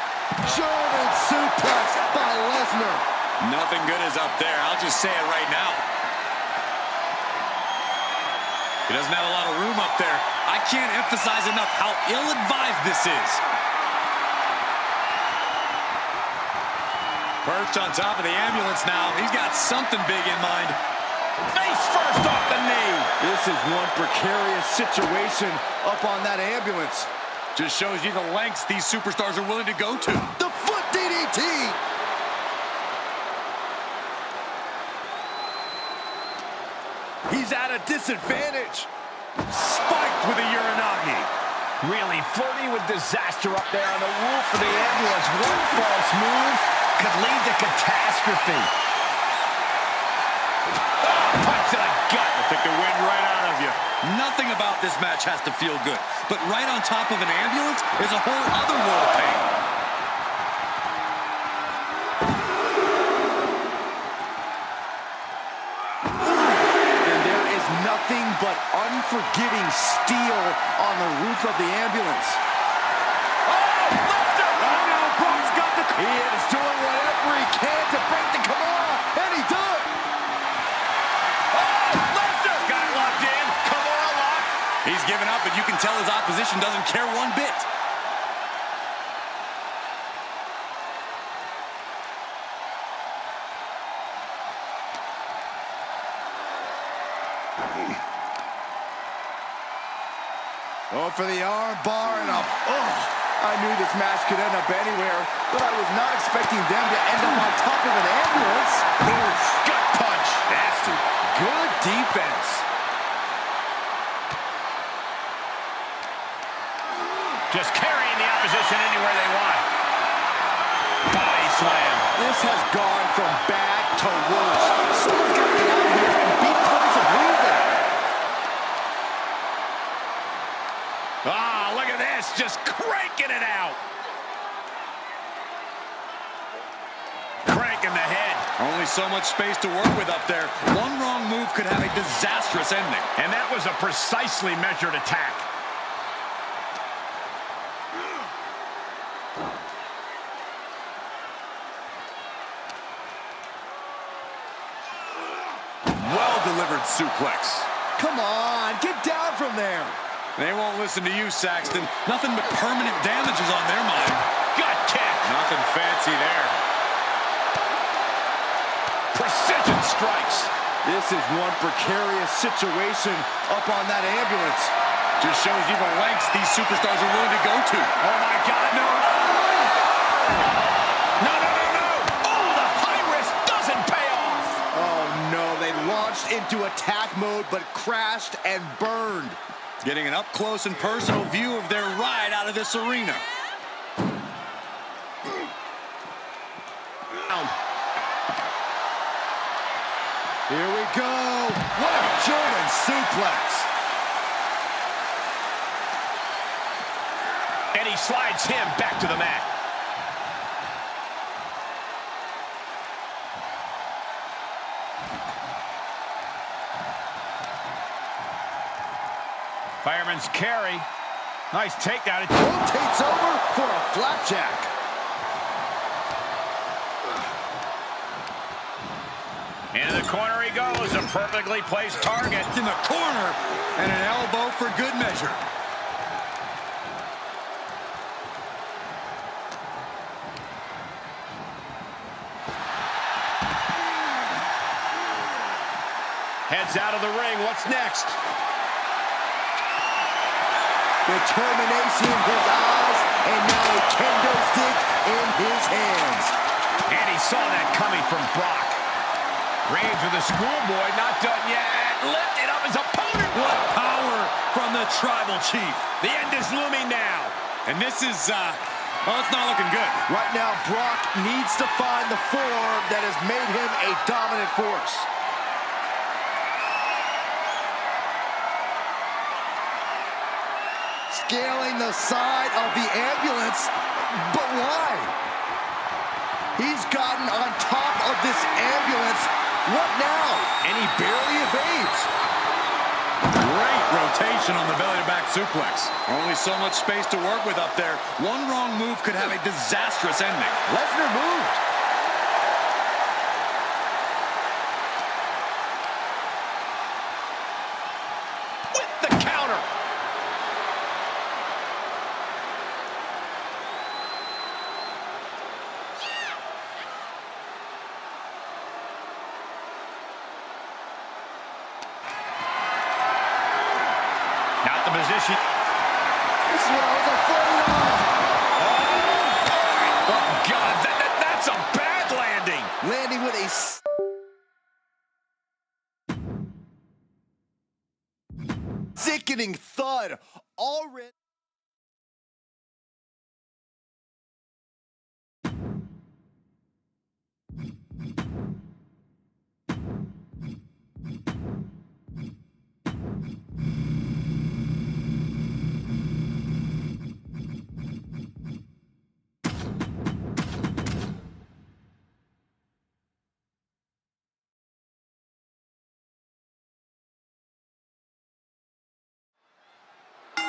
German suplex by Lesnar. Nothing good is up there. I'll just say it right now. He doesn't have a lot of room up there. I can't emphasize enough how ill-advised this is. Perched on top of the ambulance now. He's got something big in mind. Face first off the knee. This is one precarious situation up on that ambulance. Just shows you the lengths these superstars are willing to go to. The foot DDT. He's at a disadvantage. Spiked with a Uranagi. Really flirting with disaster up there on the roof of the ambulance. One false move could lead to catastrophe. Oh, punch to the gut. I'll take the wind right out of you. Nothing about this match has to feel good. But right on top of an ambulance is a whole other world of pain. And there is nothing but unforgiving steel on the roof of the ambulance. Oh, Lesnar! Oh, now Brock's got the... He is doing whatever he can to break the Kimura, and he does. Oh, Lesnar! Got it locked in. Kimura lock. He's given up, and you can tell his opposition doesn't care one bit. Oh, for the arm bar and a... Oh, I knew this match could end up anywhere, but I was not expecting them to end up on top of an ambulance. Oof. Gut punch. Nasty. Good defense. Just carrying the opposition anywhere they want. Body slam. This has gone from bad to worse. Someone's got to get out here and beat Curtis of Reason. Ah, look at this. Just cranking it out. Cranking the head. Only so much space to work with up there. One wrong move could have a disastrous ending. And that was a precisely measured attack. Well-delivered suplex. Come on, get down from there. They won't listen to you, Saxton. Nothing but permanent damages on their mind. Gut kick. Nothing fancy there. Precision strikes. This is one precarious situation up on that ambulance. Just shows you the lengths these superstars are willing to go to. Oh, my God, no. No, no, no. into attack mode, but crashed and burned. Getting an up-close and personal view of their ride out of this arena. Here we go. What a German suplex. And he slides him back to the mat. Fireman's carry. Nice takedown. It rotates over for a flapjack. Into the corner he goes. A perfectly placed target. In the corner. And an elbow for good measure. Heads out of the ring. What's next? Determination in his eyes, and now a kendo stick in his hands. And he saw that coming from Brock. Reigns with a schoolboy, not done yet. Lifting up his opponent. What power from the Tribal Chief. The end is looming now. And this is, well, it's not looking good. Right now, Brock needs to find the form that has made him a dominant force. Scaling the side of the ambulance, but why? He's gotten on top of this ambulance. What now? And he barely evades. Great rotation on the belly-to-back suplex. Only so much space to work with up there. One wrong move could have a disastrous ending. Lesnar moved. With the counter. Not the position. This is what I was afraid of. Oh, God, that's a bad landing. Landing with a sickening thud. Already.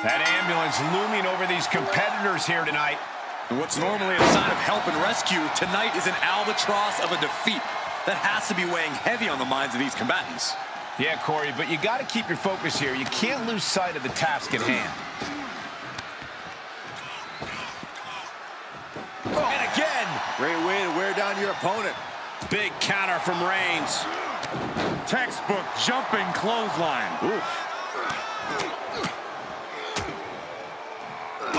That ambulance looming over these competitors here tonight. And what's normally a sign of help and rescue, tonight is an albatross of a defeat. That has to be weighing heavy on the minds of these combatants. Yeah, Corey, but you got to keep your focus here. You can't lose sight of the task at hand. Oh. And again. Great way to wear down your opponent. Big counter from Reigns. Textbook jumping clothesline. Oof.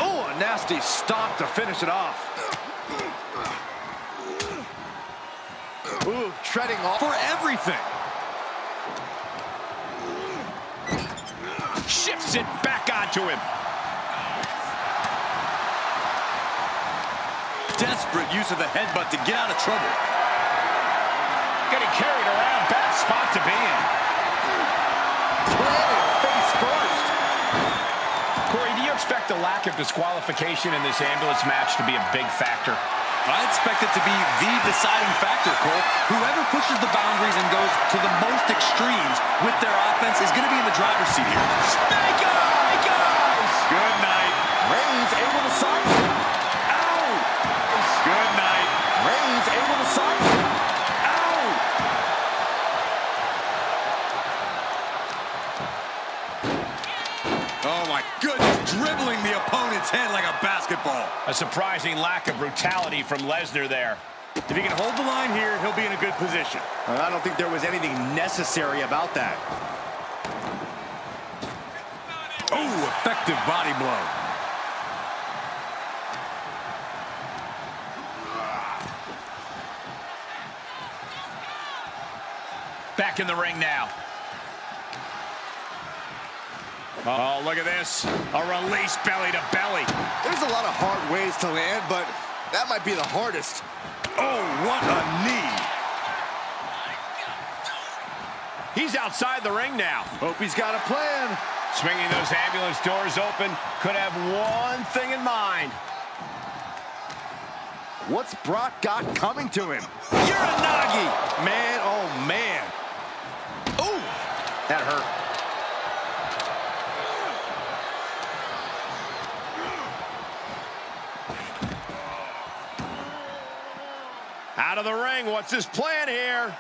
Oh, a nasty stop to finish it off. Ooh, treading off. For everything. Shifts it back onto him. Desperate use of the headbutt to get out of trouble. Getting carried around. Bad spot to be in. Planted face first. Corey, do you expect the lack of disqualification in this ambulance match to be a big factor? I expect it to be the deciding factor, Cole. Whoever pushes the boundaries and goes to the most extremes with their offense is going to be in the driver's seat here. Snake eyes! Good night. Reigns able to sidestep. Ow! Good night. Reigns able to sidestep. Ow! Oh, my goodness. Dribbling the opponent's head like a basketball. A surprising lack of brutality from Lesnar there. If he can hold the line here, he'll be in a good position. I don't think there was anything necessary about that. Oh, effective body blow. Back in the ring now. Oh, look at this. A release belly to belly. There's a lot of hard ways to land, but that might be the hardest. Oh, what a knee. He's outside the ring now. Hope he's got a plan. Swinging those ambulance doors open, could have one thing in mind. What's Brock got coming to him? Uranagi. Man, oh man. Ooh, That hurt. Out of the ring, what's his plan here?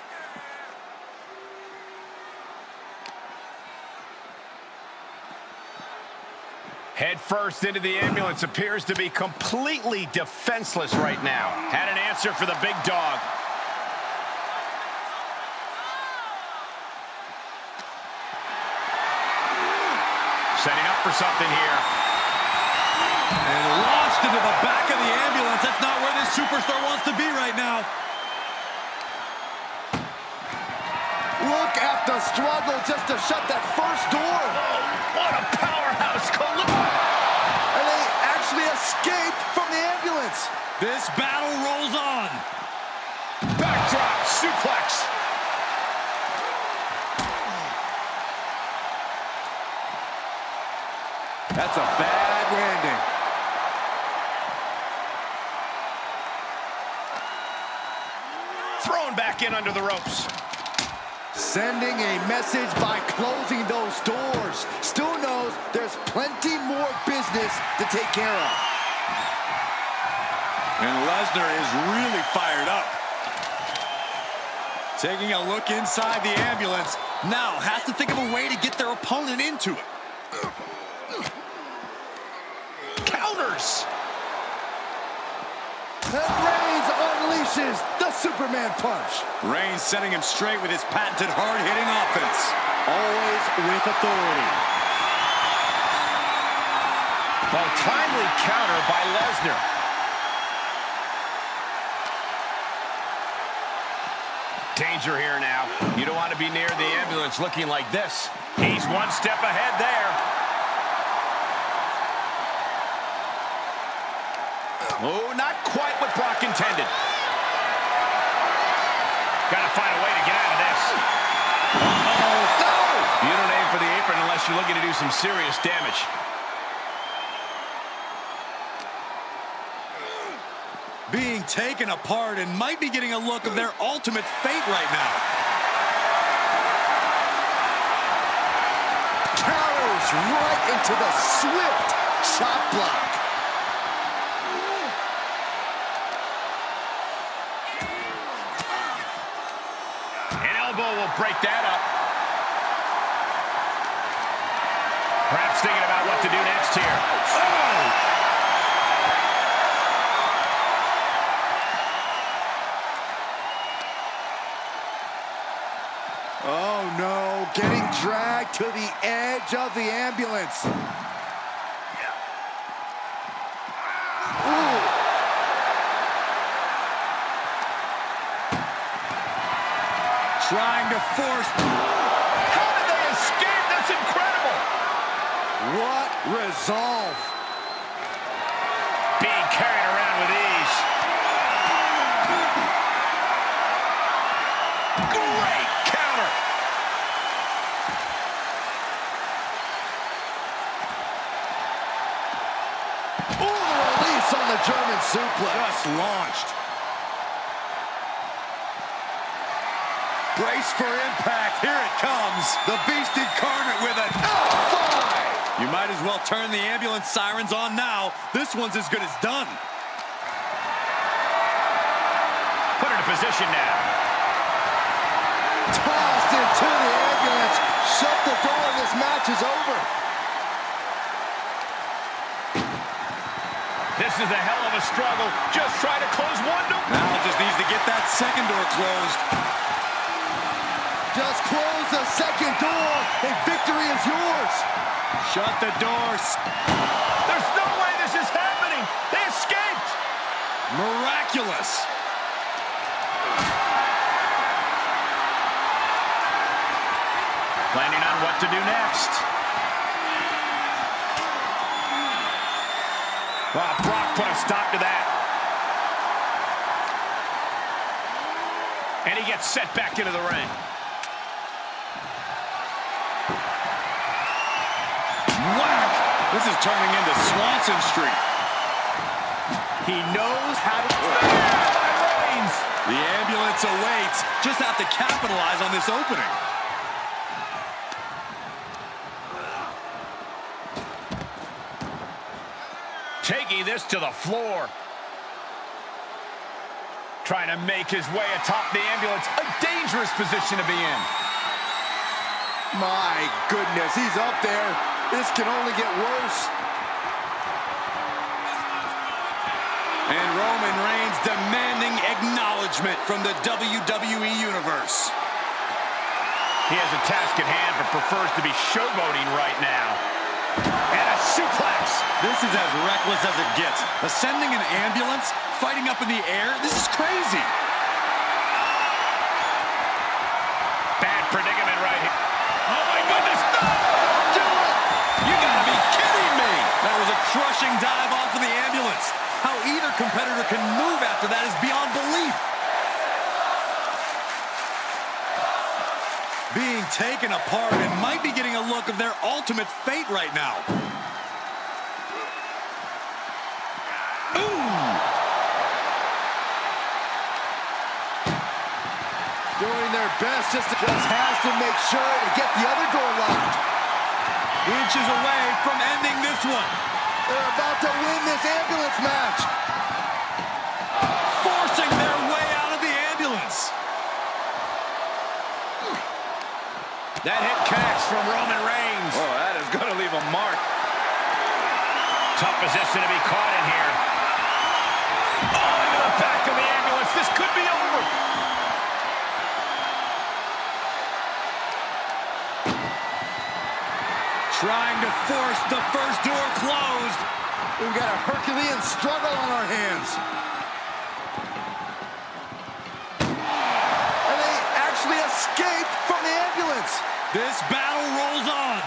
Head first into the ambulance, appears to be completely defenseless right now. Had an answer for the big dog. Setting up for something here. and launched into the back of the ambulance. That's not where this superstar wants to be right now. Look at the struggle just to shut that first door. Oh, what a powerhouse collision. And they actually escaped from the ambulance. This battle rolls on. Backdrop suplex. That's a bad landing. Thrown back in under the ropes. Sending a message by closing those doors. Stu knows there's plenty more business to take care of. And Lesnar is really fired up. Taking a look inside the ambulance. Now has to think of a way to get their opponent into it. Counters. And Reigns unleashes the Superman punch. Reigns setting him straight with his patented hard-hitting offense. Always with authority. A timely counter by Lesnar. Danger here now. You don't want to be near the ambulance looking like this. He's one step ahead there. Oh, not quite what Brock intended. Got to find a way to get out of this. Uh-oh. No! You don't aim for the apron unless you're looking to do some serious damage. Being taken apart and might be getting a look of their ultimate fate right now. Counters right into the swift chop block. An elbow will break that up. Perhaps thinking about what to do next here. Oh! Oh no, getting dragged to the edge of the ambulance. Ooh. Trying to force. How did they escape? That's incredible. What resolve. Being carried around with ease. Great counter. Ooh, the release on the German suplex. Just launched. Brace for impact. Here it comes. The Beast Incarnate with an F5. You might as well turn the ambulance sirens on now. This one's as good as done. Put her in position now. Tossed into the ambulance. Shut the door and this match is over. This is a hell of a struggle. Just try to close one door. Now it just needs to get that second door closed. Just close the second door and victory is yours. Shut the doors. There's no way this is happening. They escaped. Miraculous. Planning on what to do next. Well, Brock put a stop to that. And he gets set back into the ring. Whack! This is turning into Swanson Street. He knows how to... The ambulance awaits. Just have to capitalize on this opening. Taking this to the floor. Trying to make his way atop the ambulance. A dangerous position to be in. My goodness, he's up there. This can only get worse. And Roman Reigns demanding acknowledgement from the WWE Universe. He has a task at hand, but prefers to be showboating right now. And a suplex. This is as reckless as it gets. Ascending an ambulance, fighting up in the air, this is crazy. Bad predicament right here. Oh my goodness, no! Do it! You gotta be kidding me! That was a crushing dive off of the ambulance. How either competitor can move after that is beyond belief. Being taken apart and might be getting a look of their ultimate fate right now. Ooh! Doing their best, just has to make sure to get the other door locked. Inches away from ending this one. They're about to win this ambulance match. Forcing their way out of the ambulance. That hit connects from Roman Reigns. Oh, that is going to leave a mark. Tough position to be caught in here. Oh, into the back of the ambulance. This could be over. Trying to force the first door closed. We've got a Herculean struggle on our hands. And they actually escaped from the ambulance. This battle rolls on.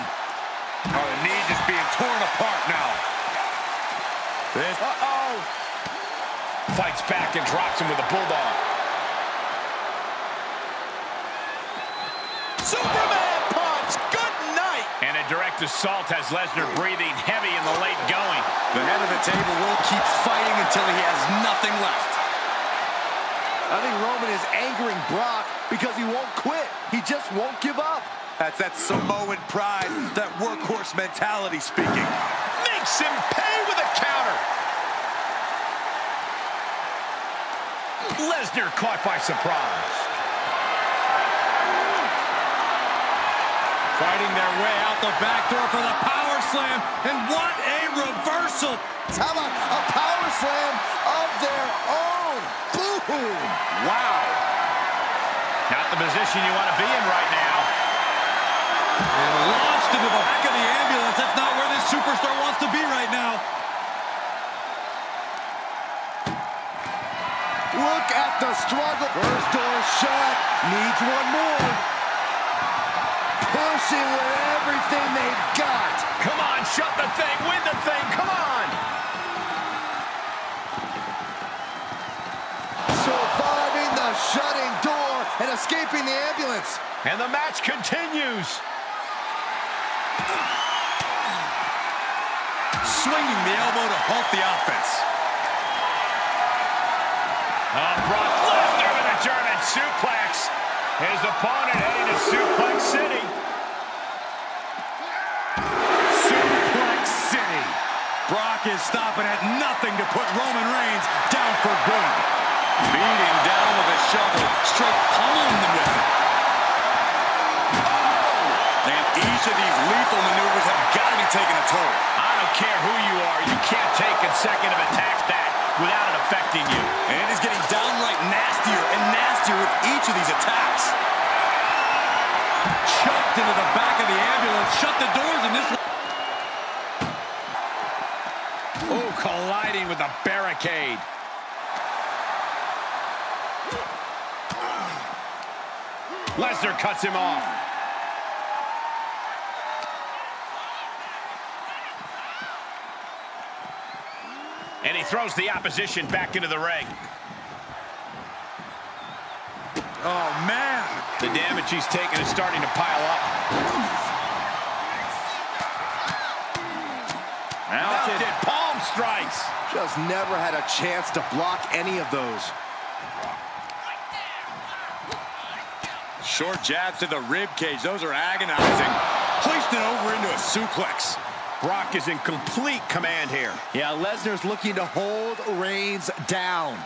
Oh, the knee just being torn apart now. This Fights back and drops him with a bulldog. Superman punch. Good night. And a direct assault has Lesnar breathing heavy in the late going. The head of the table will keep fighting until he has nothing left. I think Roman is angering Brock because he won't quit. He just won't give up. That's that Samoan pride, that workhorse mentality speaking. Makes him pay with a counter. Lesnar caught by surprise. Fighting their way out the back door for the power slam. And what a reversal. How about a power slam of their own? Boom! Wow. Not the position you want to be in right now. And launched into the back of the ambulance. That's not where this superstar wants to be right now. Look at the struggle. First door shut. Needs one more. Pushing with everything they've got. Come on, shut the thing, win the thing, come on! Surviving the shutting door and escaping the ambulance. And the match continues. Swinging the elbow to halt the offense. Brock Lesnar with a German suplex. His opponent heading to Suplex City. Suplex City. Brock is stopping at nothing to put Roman Reigns down for good. Beating down with a shovel, straight pummeling them with it. And each of these lethal maneuvers have got to be taking a toll. I don't care who you are, you can't take consecutive attacks that without it affecting you. And he's getting downright nastier and nastier with each of these attacks. Chucked into the back of the ambulance, shut the doors in this one. Oh, colliding with a barricade. Lesnar cuts him off. And he throws the opposition back into the ring. Oh, man. The damage he's taken is starting to pile up. Mounted palm strikes. Just never had a chance to block any of those. Short jabs to the rib cage. Those are agonizing. Hoisted over into a suplex. Brock is in complete command here. Yeah, Lesnar's looking to hold Reigns down.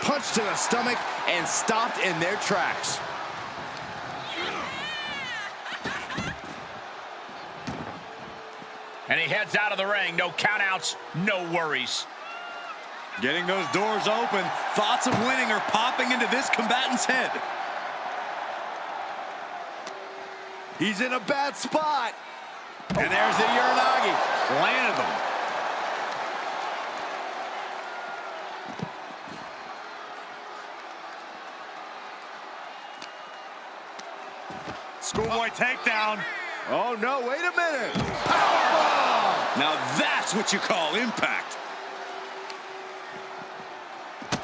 Punch to the stomach and stopped in their tracks. And he heads out of the ring. No countouts, no worries. Getting those doors open. Thoughts of winning are popping into this combatant's head. He's in a bad spot. And there's the Uranagi. Landed them. Schoolboy takedown. Oh, no, wait a minute. Now that's what you call impact.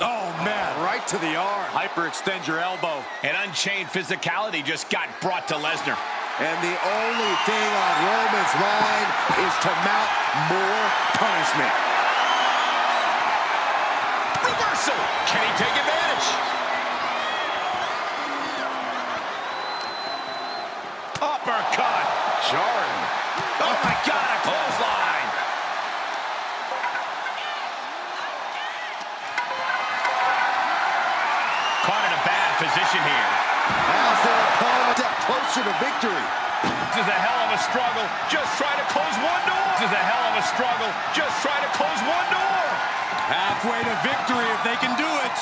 Oh, man. Right to the arm. Hyperextend your elbow. And unchained physicality just got brought to Lesnar. And the only thing on Roman's mind is to mount more punishment. Reversal. Can he take advantage? Uppercut. Jarring. Oh, my God, a clothesline. Caught in a bad position here. As their opponent step closer to victory. This is a hell of a struggle. Just try to close one door. This is a hell of a struggle. Just try to close one door. Halfway to victory if they can do it.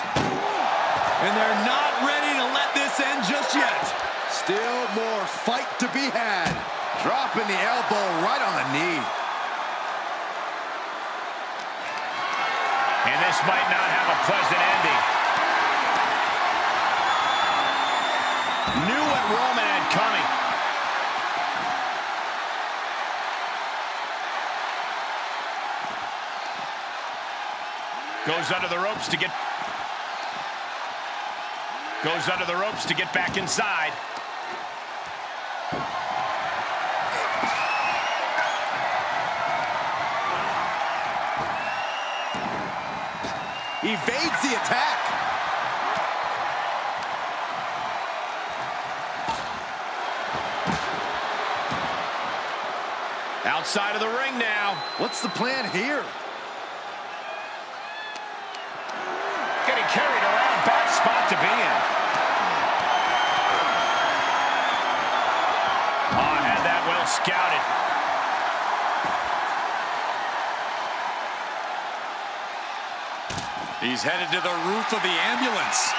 And they're not ready to let this end just yet. Still more fight to be had. Dropping the elbow right on the knee. And this might not have a pleasant ending. Knew what Roman had coming. Goes under the ropes to get back inside. Evades the attack. Outside of the ring now. What's the plan here? Getting carried around. Bad spot to be in. Oh, had that well scouted. He's headed to the roof of the ambulance.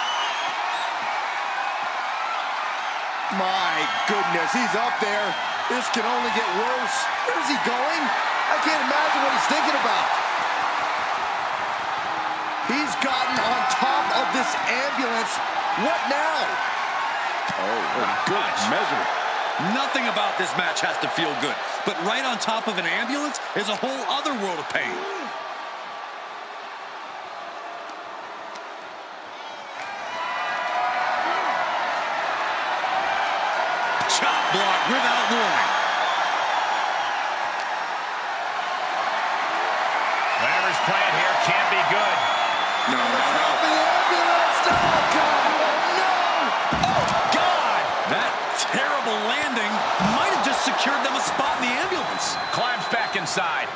My goodness, he's up there. This can only get worse. Where's he going? I can't imagine what he's thinking about. He's gotten on top of this ambulance. What now? Oh, good measure. Nothing about this match has to feel good. But right on top of an ambulance is a whole other world of pain. Chop block without warning. Whatever's playing here can't be good. No. Top of the ambulance. Oh, God. No. Oh, God! That terrible landing might have just secured them a spot in the ambulance. Climbs back inside.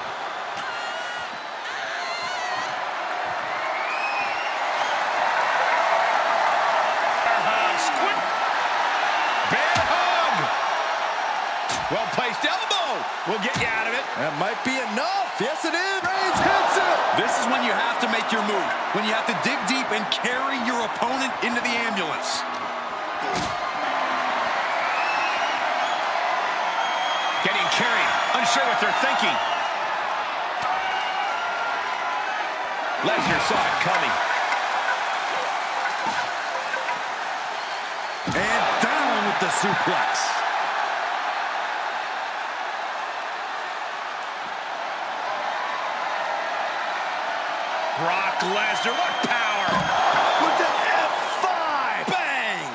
Bear hug! Well-placed elbow will get you out of it. That might be enough. Yes, it is. Reigns hits it. This is when you have to make your move. When you have to dig deep and carry your opponent into the ambulance. Getting carried. Unsure what they're thinking. Lesnar saw it coming. And down with the suplex. Brock Lesnar, what power! With an F5! Bang!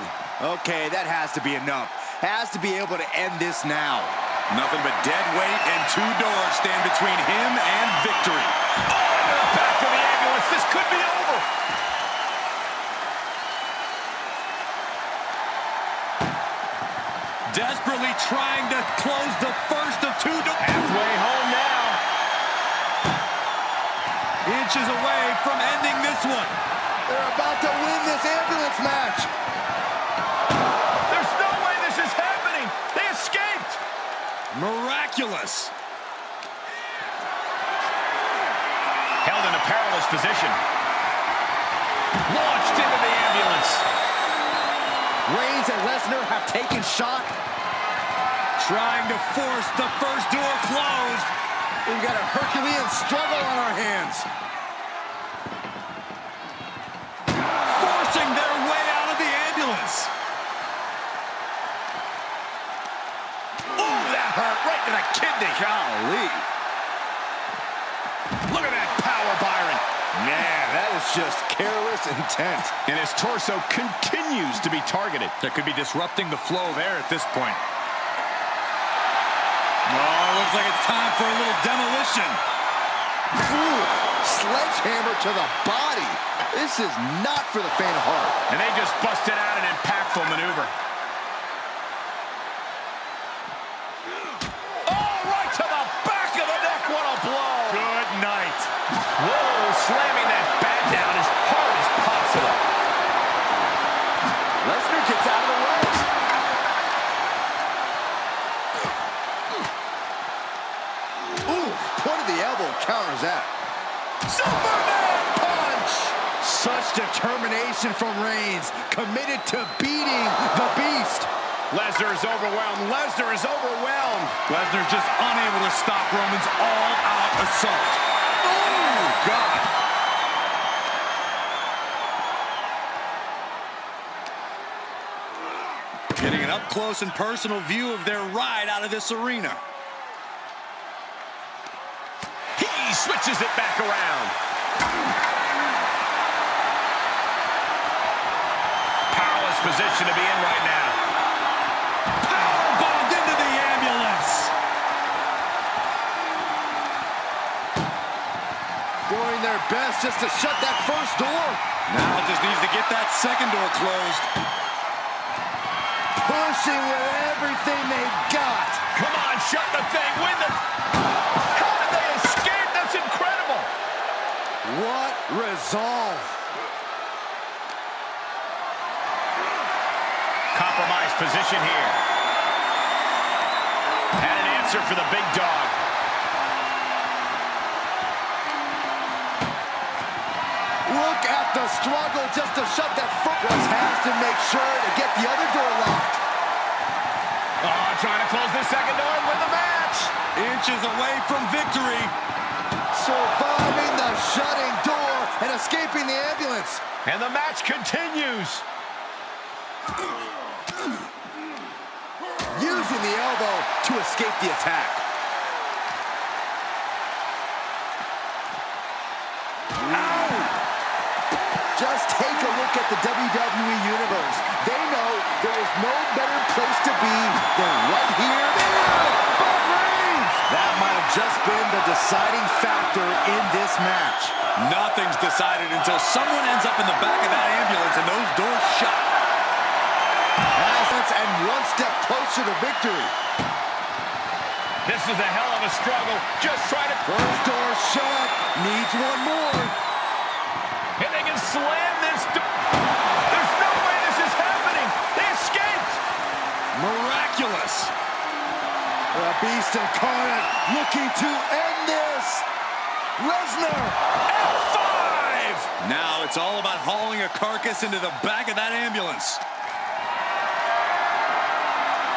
Okay, that has to be enough. Has to be able to end this now. Nothing but dead weight and two doors stand between him and victory. Oh, back to the ambulance. This could be over. Desperately trying to close the first of two doors. Halfway home now. Inches away from ending this one. They're about to win this ambulance match. There's no way this is happening. They escaped. Miraculous. Held in a perilous position. Launched into the ambulance. Reigns and Lesnar have taken shot. Trying to force the first door closed. We've got a Herculean struggle on our hands. Forcing their way out of the ambulance. Ooh, that hurt right to the kidney. Golly. Look at that power, Byron. Man, that is just careless intent. And his torso continues to be targeted. That could be disrupting the flow there at this point. Oh, looks like it's time for a little demolition. Ooh, sledgehammer to the body. This is not for the faint of heart. And they just busted out an impactful maneuver. Oh, right to the back of the neck. What a blow. Good night. Whoa, slamming that bat down as hard as possible. Lesnar gets out of the way. Ooh, point of the elbow counters that. Superman punch! Such determination from Reigns, committed to beating the Beast. Lesnar is overwhelmed. Lesnar is overwhelmed. Lesnar just unable to stop Roman's all-out assault. Oh, God. Getting an up-close and personal view of their ride out of this arena. He switches it back around. Powerless position to be in right now. Powerbombed into the ambulance. Doing their best just to shut that first door. Now just needs to get that second door closed. Pushing with everything they've got. Come on, shut the thing. Win the... How did they escape? That's incredible. What resolve. Compromised position here. And an answer for the big dog. Look at the struggle just to shut that foot. Just has to make sure to get the other door locked. Oh, trying to close this second door and win the match. Inches away from victory. Surviving the shutting door and escaping the ambulance. And the match continues. Using the elbow to escape the attack. Ow! Just take a look at the WWE Universe. They know there is no better place to be than right here. But Reigns! That might have just been the deciding factor in this match. Nothing's decided until someone ends up in the back of that ambulance and those doors shut. Assets and one step closer to victory. This is a hell of a struggle. Just try to... First door shut. Needs one more. And they can slam this door. There's no way this is happening. They escaped. Miraculous. The Beast incarnate looking to end this. Lesnar. F5. Now it's all about hauling a carcass into the back of that ambulance.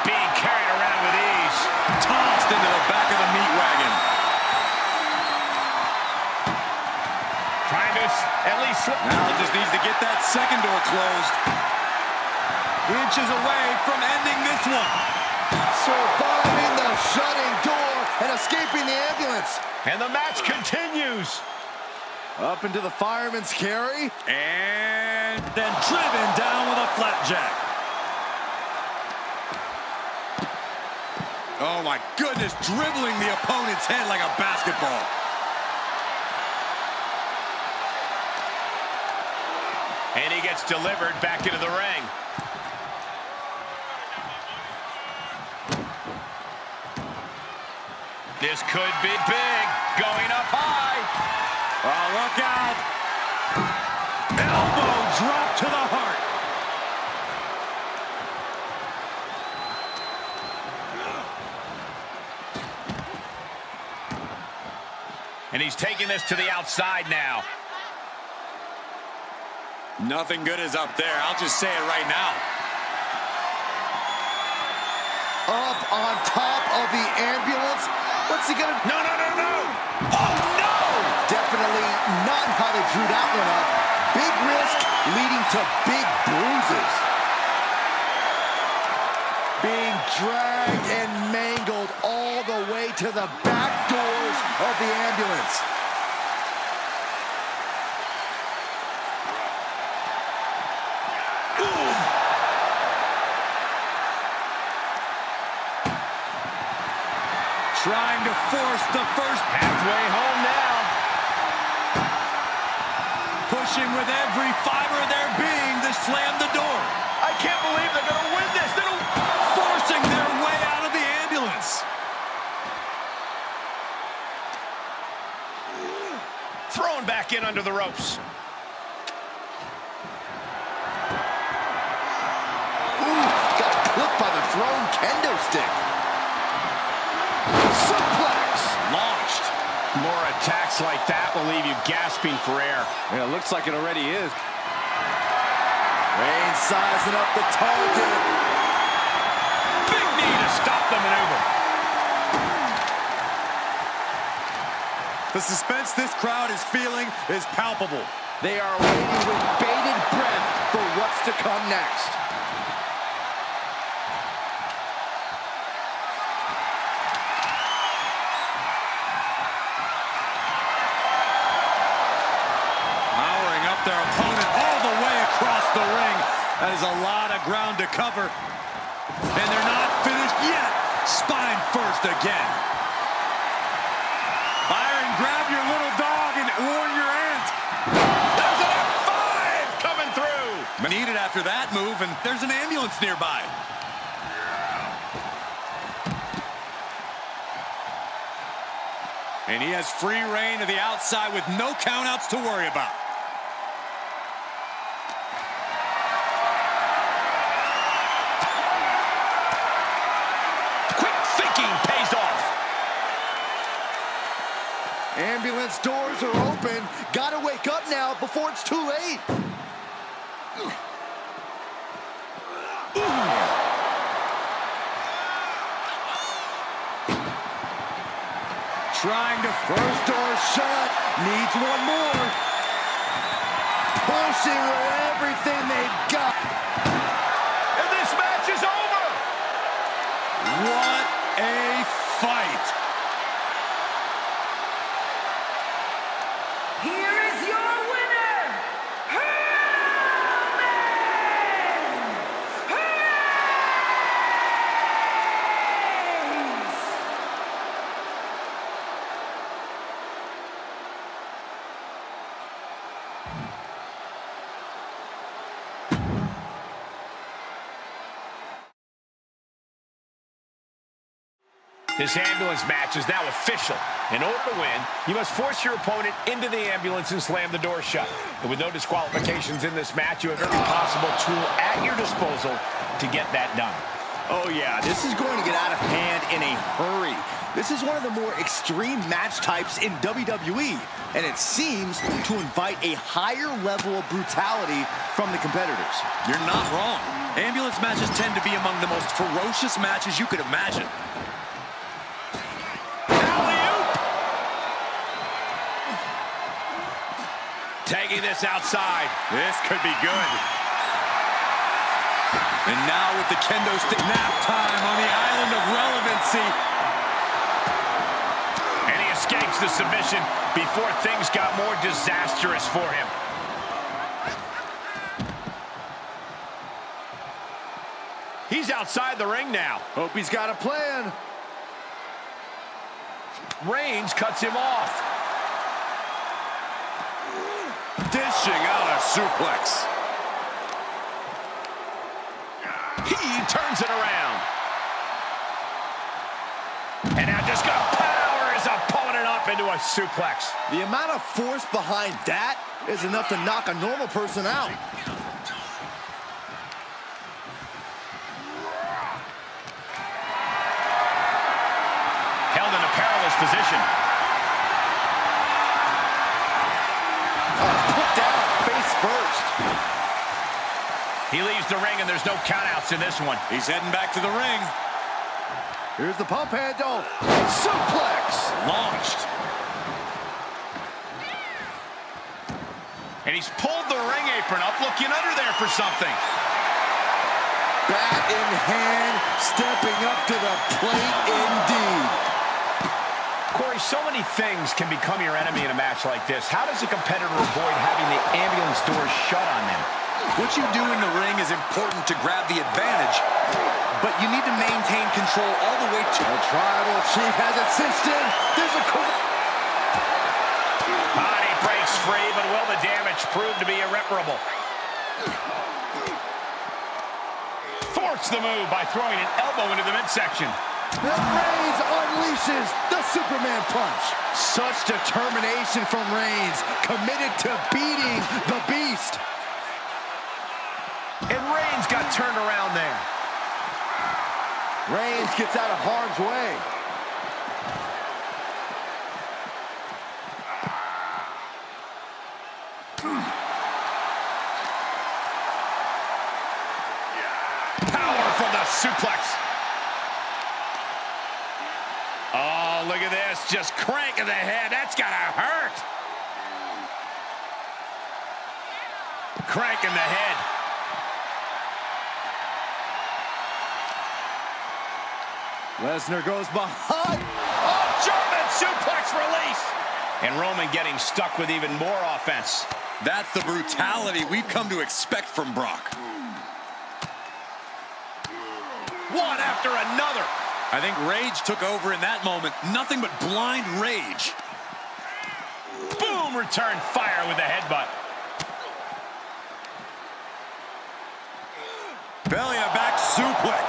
Being carried around with ease. Tossed into the back of the meat wagon. Trying to at least slip. Now just needs to get that second door closed. Inches away from ending this one. Surviving the shutting door and escaping the ambulance. And the match continues. Up into the fireman's carry. And then driven down with a flapjack. Oh my goodness, dribbling the opponent's head like a basketball. And he gets delivered back into the ring. This could be big. Going up high. Oh, look out. Elbow drop to the heart. And he's taking this to the outside now. Nothing good is up there. I'll just say it right now. Up on top of the ambulance. What's he gonna... No, no, no, no! Oh, no! Definitely not how they drew that one up. Big risk leading to big bruises. Being dragged and mangled all the way to the back doors of the ambulance. Trying to force the first. Halfway home now. Pushing with every fiber of their being to slam the door. I can't believe they're going to win this. Forcing their way out of the ambulance. Thrown back in under the ropes. Ooh, got clipped by the thrown kendo stick. Suplex! Launched. More attacks like that will leave you gasping for air. Yeah, it looks like it already is. Reigns sizing up the target. Big knee to stop the maneuver. The suspense this crowd is feeling is palpable. They are waiting with bated breath for what's to come next. Powering up their opponent all the way across the ring. That is a lot of ground to cover. And they're not finished yet. Spine first again. Byron, grab your little dog and warn your aunt. There's an F5 coming through. Needed after that move, and there's an ambulance nearby. And he has free reign to the outside with no countouts to worry about. Quick thinking pays off. Ambulance doors are open. Gotta wake up now before it's too late. Trying to First door shut. Needs one more. Pushing with everything they've got. And this match is over. What a fight. Here is your winner, Roman Reigns! This ambulance match is now official. In order to win, you must force your opponent into the ambulance and slam the door shut. And with no disqualifications in this match, you have every possible tool at your disposal to get that done. Oh yeah, this is going to get out of hand in a hurry. This is one of the more extreme match types in WWE, and it seems to invite a higher level of brutality from the competitors. You're not wrong. Ambulance matches tend to be among the most ferocious matches you could imagine. Taking this outside. This could be good. And now with the kendo stick, nap time on the island of relevancy. And he escapes. breaks the submission before things got more disastrous for him. He's outside the ring now. Hope he's got a plan. Reigns cuts him off. Dishing out a suplex. He turns it around. And now just gonna power his opponent up into a suplex. The amount of force behind that is enough to knock a normal person out. Held in a perilous position. Put down face first. He leaves the ring and there's no countouts in this one. He's heading back to the ring. Here's the pump handle. Suplex. Launched. And he's pulled the ring apron up, looking under there for something. Bat in hand, stepping up to the plate indeed. Corey, so many things can become your enemy in a match like this. How does a competitor avoid having the ambulance doors shut on them? What you do in the ring is important to grab the advantage, but you need to maintain control all the way to... The tribal chief has it cinched in. There's a... Body breaks free, but will the damage prove to be irreparable? Thwarts the move by throwing an elbow into the midsection. Then Reigns unleashes the Superman punch. Such determination from Reigns, committed to beating the Beast. And Reigns got turned around there. Reigns gets out of harm's way. Power from the suplex. Oh, look at this. Just cranking the head. That's gotta hurt. Cranking the head. Lesnar goes behind. Oh, German suplex release. And Roman getting stuck with even more offense. That's the brutality we've come to expect from Brock. One after another. I think rage took over in that moment. Nothing but blind rage. Boom, return fire with the headbutt. Belly to back suplex.